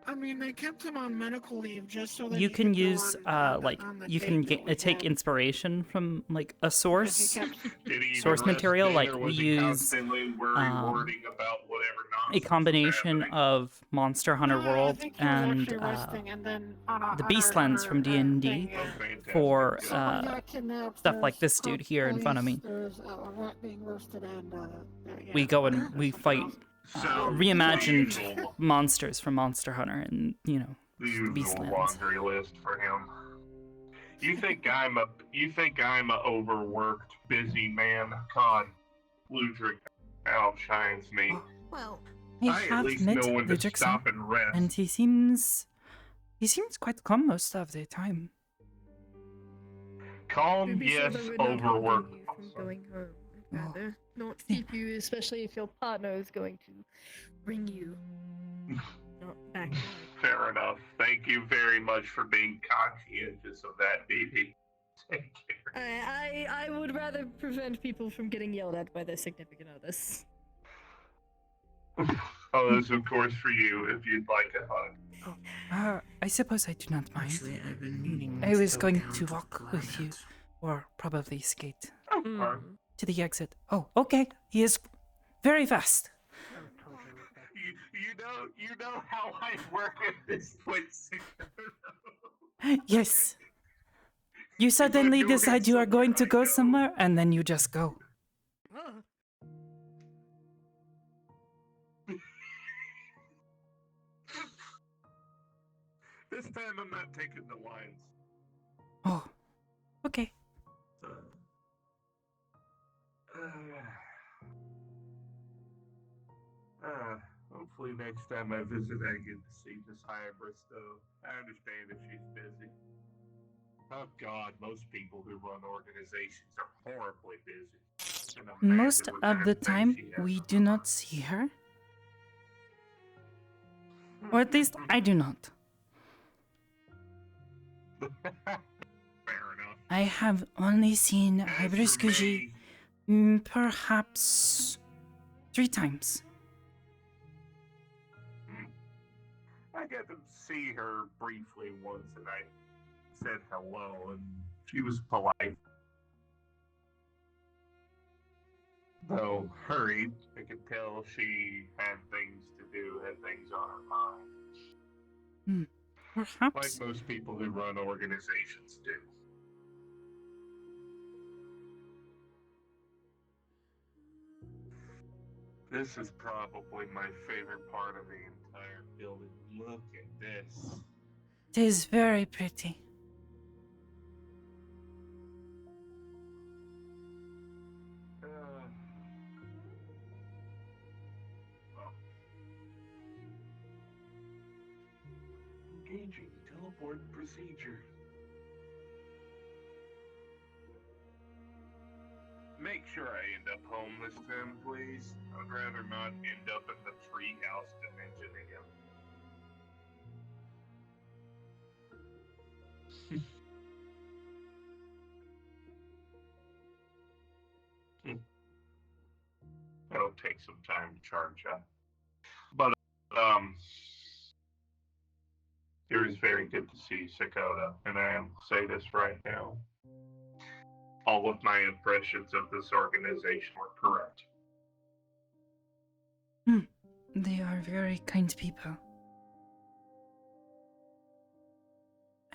I mean, they kept him on medical leave just so that You he can could go use on the you can date that we take had, inspiration from like a because he source kept Did he even source rest material. then, Like or we was he use constantly worrying about whatever a nonsense was combination happening? of Monster Hunter No, I World think he was and actually resting, and then the Beastlands from D&D thing, Oh, fantastic. for Good. somebody got kidnapped. stuff like there's this dude here in front of me. There's a rat being roasted, and We yeah, go and we something fight else. So, reimagined the usual, monsters from Monster Hunter and the the usual Beastlands. laundry list for him. You think I'm a overworked, busy man? God, Ludwig outshines me. Well, I I at have least met know when to Ludwig stop and rest. and he seems quite calm most of the time. Calm, To be sure yes, that we're not holding overworked. you from going home. Oh. Rather, not keep you, especially if your partner is going to bring you not back. Fair enough. Thank you very much for being conscientious of that, baby. Take care. I would rather prevent people from getting yelled at by their significant others. Oh, this is of course for you if you'd like a hug. I suppose I do not mind. Actually, I've been meaning I was to going down to the walk ladder with you, yet. or probably skate Or- to the exit. Oh, okay. He is very fast. You know how I work at this place. Yes. You suddenly going decide you are going to somewhere, go I go. somewhere, and then you just go. This time I'm not taking the lines. Oh, okay. Hopefully next time I visit I get to see Miss Hybris though. I understand if she's busy. Oh God, most people who run organizations are horribly busy. Can imagine Most what of kind the things time, she has we on do her not see her. Or at least I do not. mind. Fair enough. I have only seen As Hybris for Kuji me, perhaps 3 times. I got to see her briefly once and I said hello and she was polite. Though hurried, I could tell she had things to do, had things on her mind. Perhaps. Like most people who run organizations do. This is probably my favorite part of the entire building. Look at this. It is very pretty. Well. Engaging teleport procedure. Make sure I end up home this time, please. I'd rather not end up in the treehouse dimension again. That'll take some time to charge up. But, it was very good to see Sakoto, and I will say this right now. All of my impressions of this organization were correct. They are very kind people.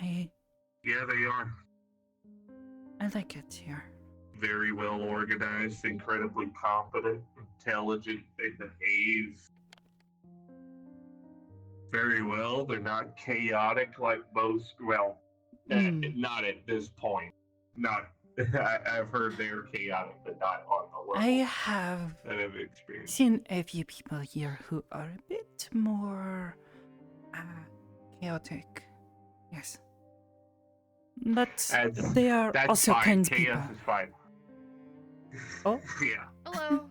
Yeah, they are. I like it here. Very well organized, incredibly competent, intelligent. They behave very well. They're not chaotic like most. Well, not at this point. Not. I've heard they're chaotic, but not on the level I have that I've experienced. seen a few people here who are a bit more chaotic. Yes. But they are That's also fine. kind Chaos people. is fine. Oh. Yeah. Hello.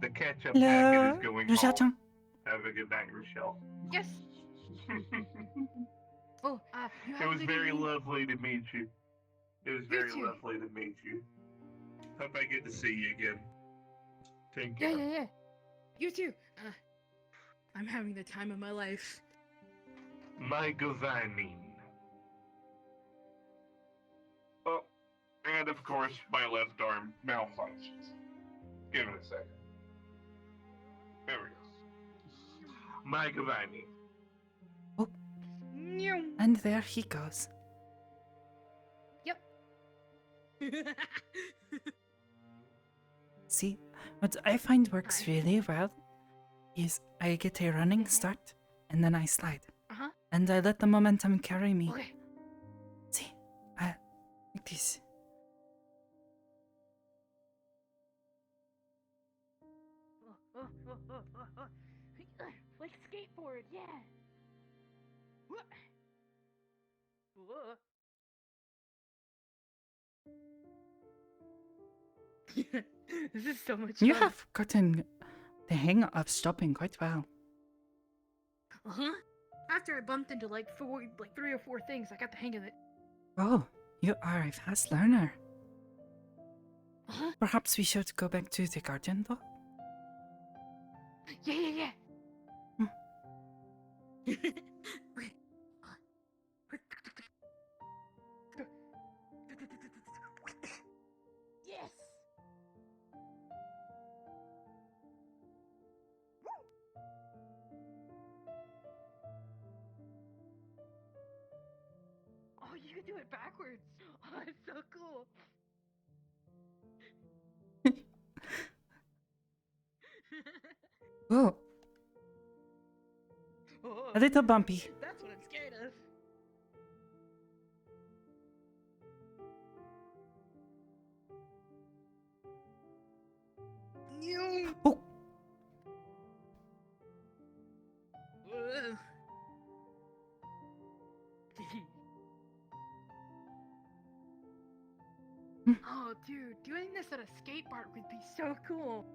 The ketchup Hello, packet is going Rochelle. home. Have a good night, Rochelle. Yes. Oh, you It have was to very leave. lovely to meet you. It was very too. lovely to meet you. Hope I get to see you again. Take Yeah, care. yeah, yeah. You too. I'm having the time of my life. My Govanine. Oh, and of course, my left arm malfunctions. Give it a second. There we go. My Govanine. And there he goes. Yep. See, what I find works really well is I get a running start and then I slide. Uh-huh. And I let the momentum carry me. Okay. See, like this. Like skateboard, yeah. This is so much You fun. have gotten the hang of stopping quite well. Uh-huh. After I bumped into like 3 or 4 things, I got the hang of it. Oh, you are a fast learner. Uh-huh. Perhaps we should go back to the garden, though? Yeah. Okay. Yes. Oh, you can do it backwards. Oh, it's so cool. Oh, Oh, a little bumpy. that's what I'm scared of. Oh, Ugh. Oh, dude, doing this at a skate park would be so cool.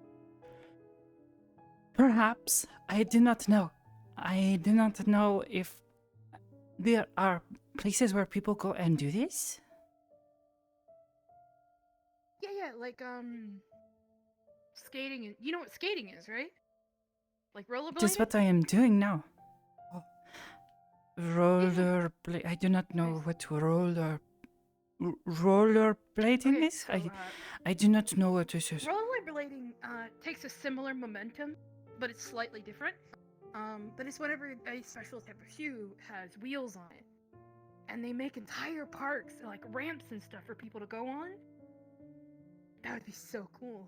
perhaps. I do not know. I do not know if there are places where people go and do this. Yeah, like skating. You know what skating is, right? Like rollerblading. Just what I am doing now. Oh. Rollerblade. I do not know what rollerblading Okay, is. so, I do not know what this is. rollerblading takes a similar momentum, but it's slightly different. But it's whenever a special type of shoe has wheels on it, and they make entire parks, like ramps and stuff, for people to go on. That would be so cool.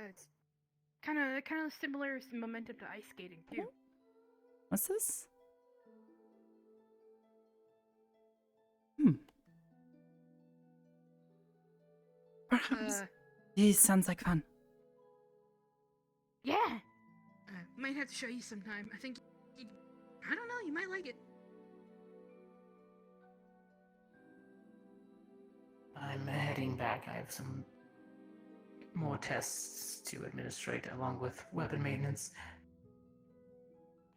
It's kind of similar momentum to ice skating too. What's this? Perhaps. This sounds like fun. Yeah. Might have to show you sometime. I think I don't know. You might like it. I'm heading back. I have some more tests to administrate along with weapon maintenance.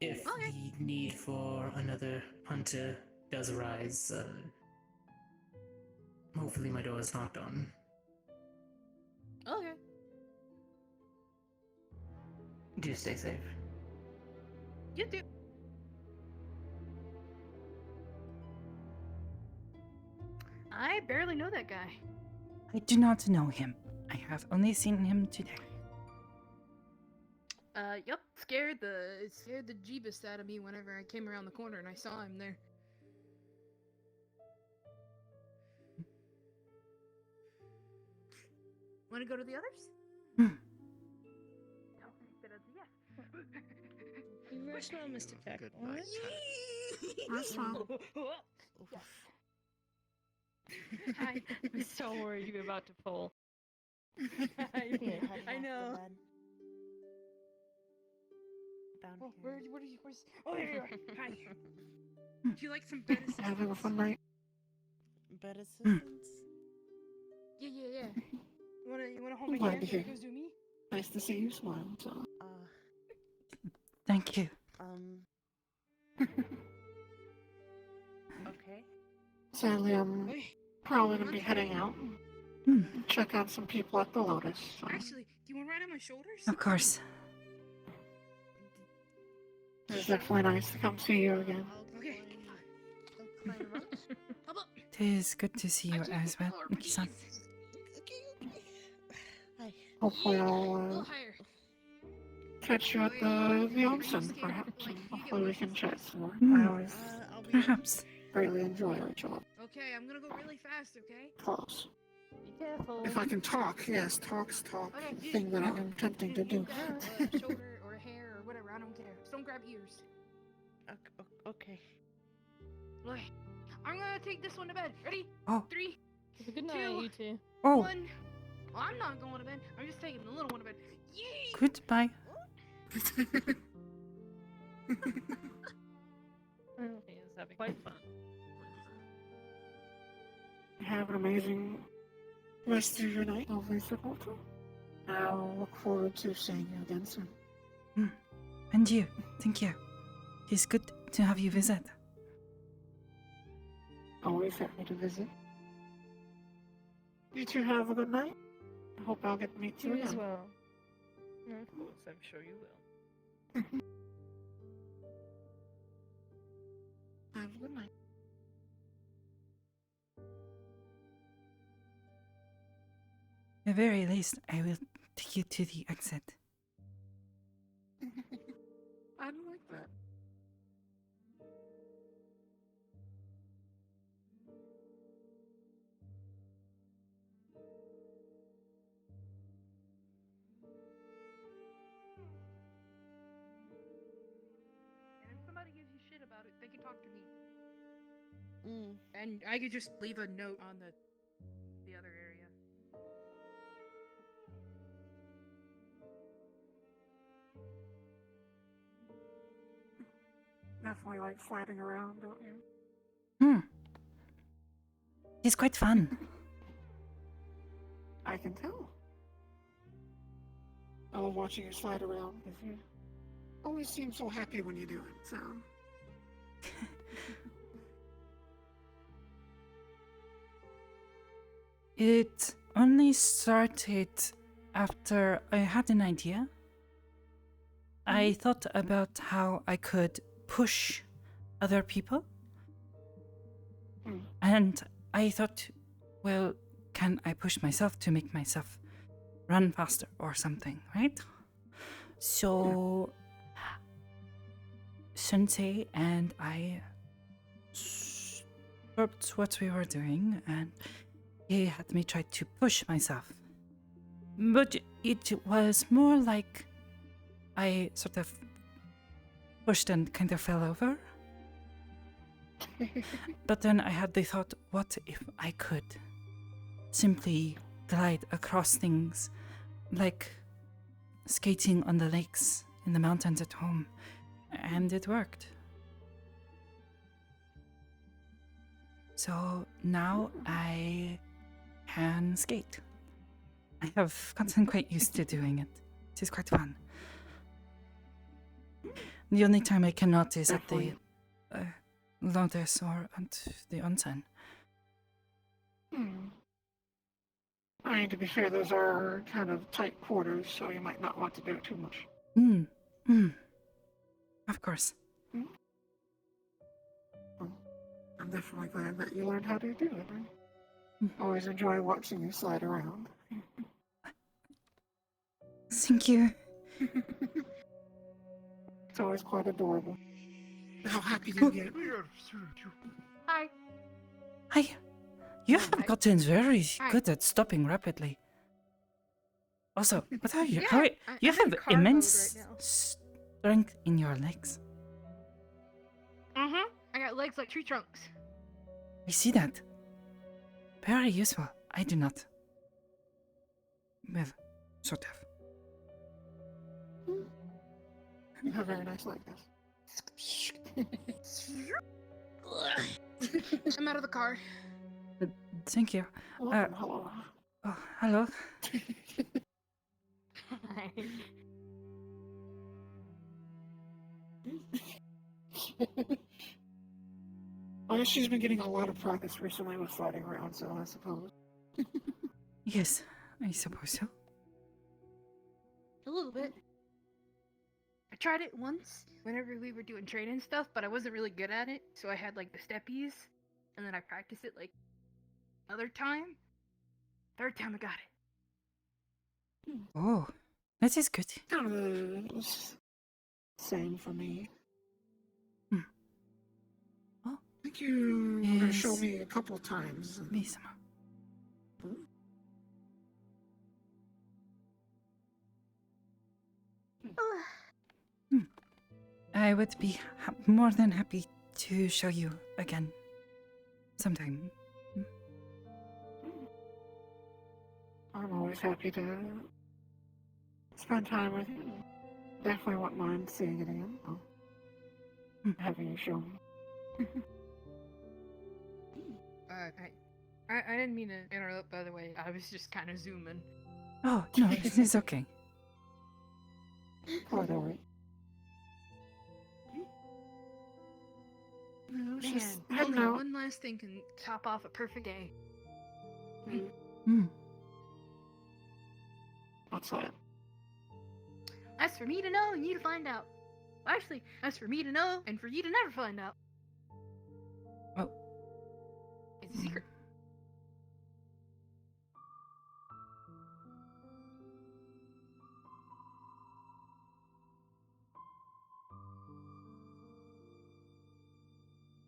If Okay. the need for another hunter does arise, hopefully my door is knocked on. Okay. Do stay safe. You do. I barely know that guy. I do not know him. I have only seen him today. Yep. Scared the jeebus out of me whenever I came around the corner and I saw him there. Want to go to the others? Marshmallow missed attack. That's fine. I'm so worried you're about to pull. I know. Oh, where's? Oh, there you are. Hi. Would you like some bed assistance? Having a fun night. Bed assistance? Yeah. You wanna hold I'm my glad hand? to Should I hear. go zoom me? Nice to see you smile. So. Thank you. Okay. Sadly, I'm Hey, probably gonna be heading out. check on some people at the Lotus. So. Actually, do you want to ride on my shoulders? Of course. It's definitely nice to come see you again. Okay. Up, up. It is good to see you as well, Miki-san. Hi. Hopefully A I'll little higher. catch you at the onsen, perhaps. And hopefully we can chat some more. I always I'll be Perhaps. greatly enjoy our job. Okay, I'm gonna go really fast, okay? Close. Be careful. If I can talk, yes, talk's talk. Okay, Thing that I'm attempting to do. A shoulder or a hair or whatever, I don't care. Just don't grab ears. Okay. Okay. I'm gonna take this one to bed. Ready? Oh. 3, Have a good night, Two. you two. Oh, 1. Well, I'm not going to bed. I'm just taking the little one to bed. Yay! goodbye. He is having quite fun. Have an amazing rest of your night over Sakoto. I'll look forward to seeing you again soon. And you. Thank you. It's good to have you visit. Always happy to visit. You two have a good night. I hope I'll get to meet you You as again. well. Of course, I'm sure you will. Have a good night. At the very least, I will take you to the exit. I don't like that. And if somebody gives you shit about it, they can talk to me. Mm. And I could just leave a note on the other area. Definitely like sliding around, don't you? It's quite fun. I can tell. I love watching you slide around because you always seem so happy when you do it, so. It only started after I had an idea. I thought about how I could push other people. And I thought, well, can I push myself to make myself run faster or something, right? So, Sensei and I stopped what we were doing and he had me try to push myself. But it was more like I sort of pushed and kind of fell over. But then I had the thought, what if I could simply glide across things like skating on the lakes in the mountains at home? And it worked. So now I can skate. I have gotten quite used to doing it. It is quite fun. The only time I cannot is at the Lotus or at the onsen. I mean, to be fair, those are kind of tight quarters, so you might not want to do it too much. Of course. I'm definitely glad that you learned how to do it. I always enjoy watching you slide around. Thank you. It's always quite adorable. How happy you get. Hi. Hi. You have gotten very good at stopping rapidly. Also, what are you? Yeah, You I'm in have cargo immense right now. strength in your legs. I got legs like tree trunks. I see that. Very useful. I do not. Well, sort of. You have very nice legs. I'm out of the car. Thank you. Hello. Oh, hello. I guess she's been getting a lot of practice recently with sliding around, so I suppose. Yes, I suppose so. A little bit. I tried it once whenever we were doing training stuff, but I wasn't really good at it, so I had like the steppies, and then I practiced it like another time. Third time I got it. Oh, that is good. Same for me. Hmm. Oh, I think you were gonna show yes. me a couple times. Bellissimo. I would be more than happy to show you again sometime. I'm always happy to spend time with you. Definitely wouldn't mind seeing it again. Having you show me. I didn't mean to interrupt, by the way. I was just kind of zooming. Oh, no, it's okay. Quite alright. Man, only one last thing can top off a perfect day. What's that? That's for me to know and you to find out. Actually, that's for me to know and for you to never find out. Oh. It's a secret.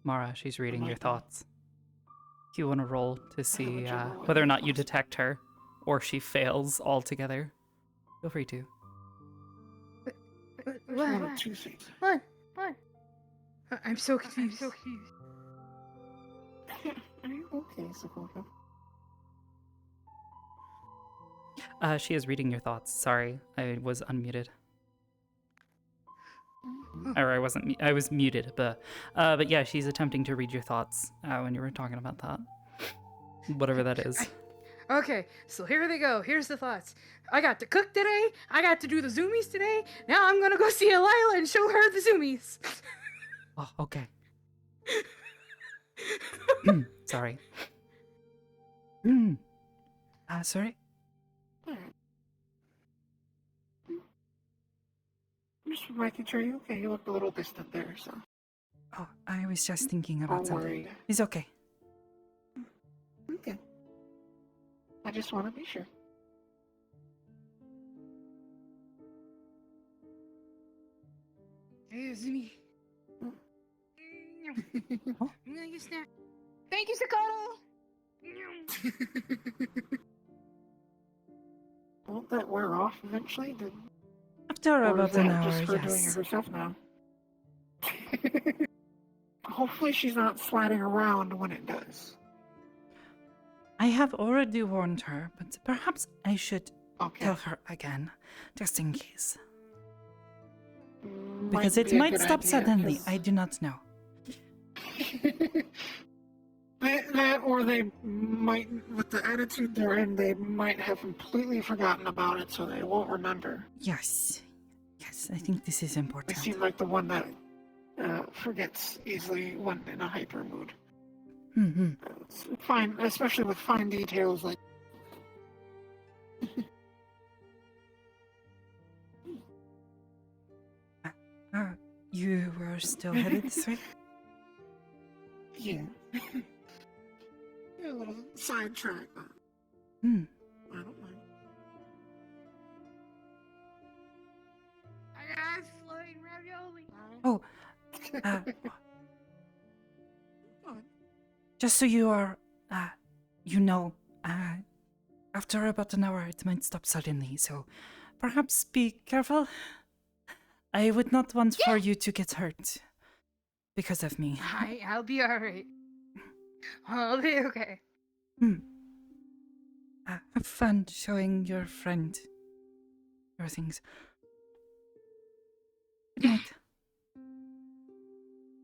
Mara, she's reading your thoughts. If you want to roll to see whether or not you detect her, or she fails altogether, feel free to. What? What? I'm so confused. Are you okay, Sakoto? She is reading your thoughts. Sorry, I was unmuted. Or I wasn't. I was muted, but yeah, she's attempting to read your thoughts when you were talking about that. Whatever that is. Okay, so here they go. Here's the thoughts. I got to cook today. I got to do the zoomies today. Now I'm gonna go see Elila and show her the zoomies. Oh, okay. Sorry. Sorry. Just making sure you're okay. You looked a little distant there, so. Oh, I was just thinking about Don't something. worry. It's okay. Okay. I just want to be sure. Hey, Zoomy. Oh. I'm gonna get snack. Thank you, Sakoto. Won't that wear off eventually? After Or about is an that hour, just her doing it yes. herself now? Hopefully she's not sliding around when it does. I have already warned her, but perhaps I should Okay. tell her again, just in case. Might Because it be a might good stop idea, suddenly. 'cause- I do not know. that, or they might, with the attitude they're in, they might have completely forgotten about it, so they won't remember. Yes. Yes, I think this is They important. seem like the one that forgets easily when in a hyper mood. Mm-hmm. It's fine, especially with fine details like. You were still headed this way? Yeah. A little sidetrack, but Hmm. I don't mind. I got floating ravioli. Oh, just so you are, you know, after about an hour it might stop suddenly, so perhaps be careful. I would not want for you to get hurt because of me. I'll be alright. I'll be okay. Have fun showing your friend your things. Good night.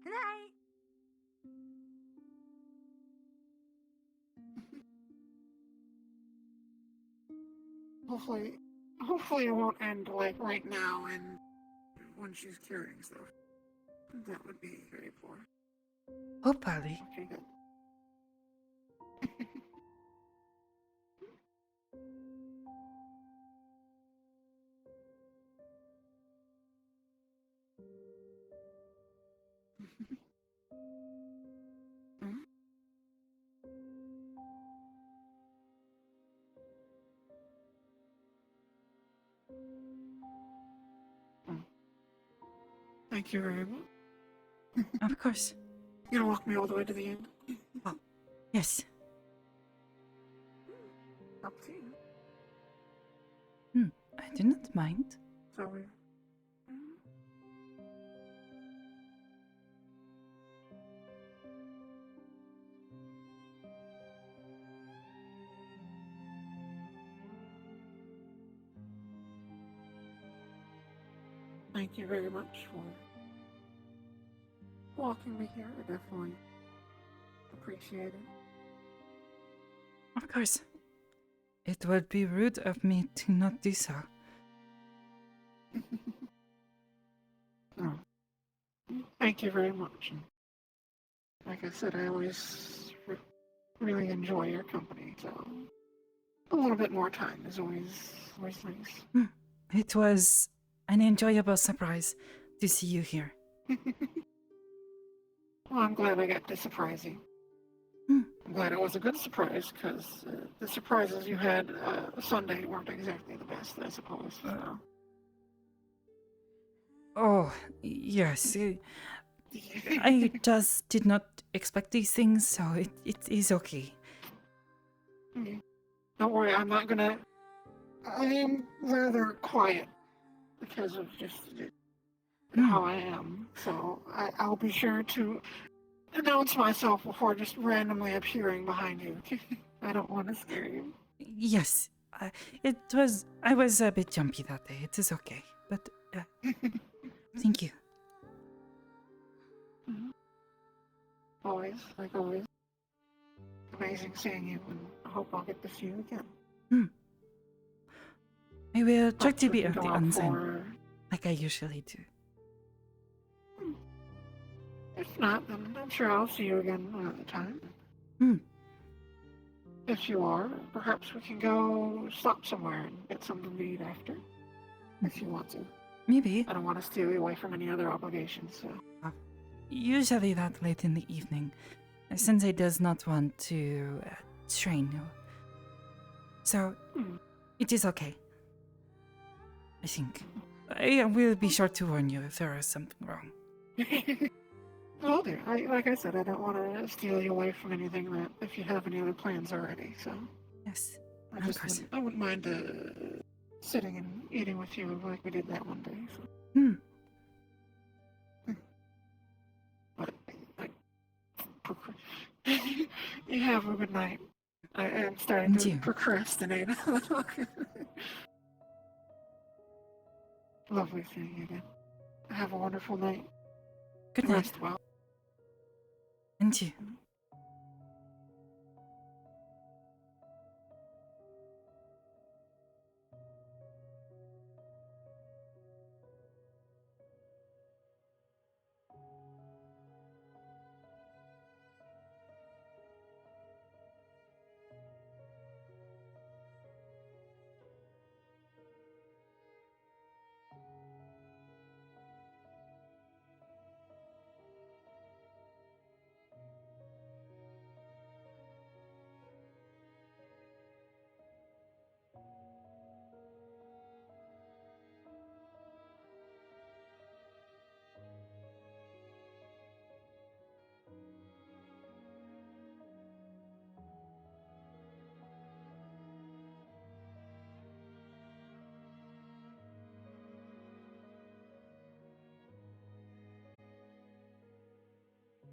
Good night. Hopefully it won't end like right now and when she's curing stuff. That would be very poor. Hopefully. Okay, good. Thank you very much. Of course. You gonna walk me all the way to the end? Yes. Up to you. I do not mind. Sorry. Thank you very much for walking me here. I definitely appreciate it. Of course. It would be rude of me to not do so. Oh. Thank you very much. And like I said, I always really enjoy your company, so a little bit more time is always nice. It was an enjoyable surprise to see you here. Well, I'm glad I got to surprise you. I'm glad it was a good surprise, because the surprises you had Sunday weren't exactly the best, I suppose. So. Oh, yes. I just did not expect these things, so it is okay. Okay. Don't worry, I'm not gonna... I am rather quiet because of just how I am, so I'll be sure to announce myself before just randomly appearing behind you. I don't want to scare you. Yes. I was a bit jumpy that day. It is okay. But, thank you. Always, like always. Amazing seeing you, and I hope I'll get to see you again. I will try Perhaps to we be can at go the out onsen, for... like I usually do. If not, then I'm sure I'll see you again another time. If you are, perhaps we can go stop somewhere and get something to eat after. If you want to. Maybe. I don't want to steal you away from any other obligations, so... Usually that late in the evening, Sensei does not want to train you. So, it is okay. I think. I will be sure to warn you if there is something wrong. Well, there. Like I said, I don't want to steal you away from anything that, if you have any other plans already, so... Yes, I wouldn't mind sitting and eating with you like we did that one day, so... But, you have a good night. I am starting to procrastinate a little. Lovely seeing you again. Have a wonderful night. Good night. Rest well. And you.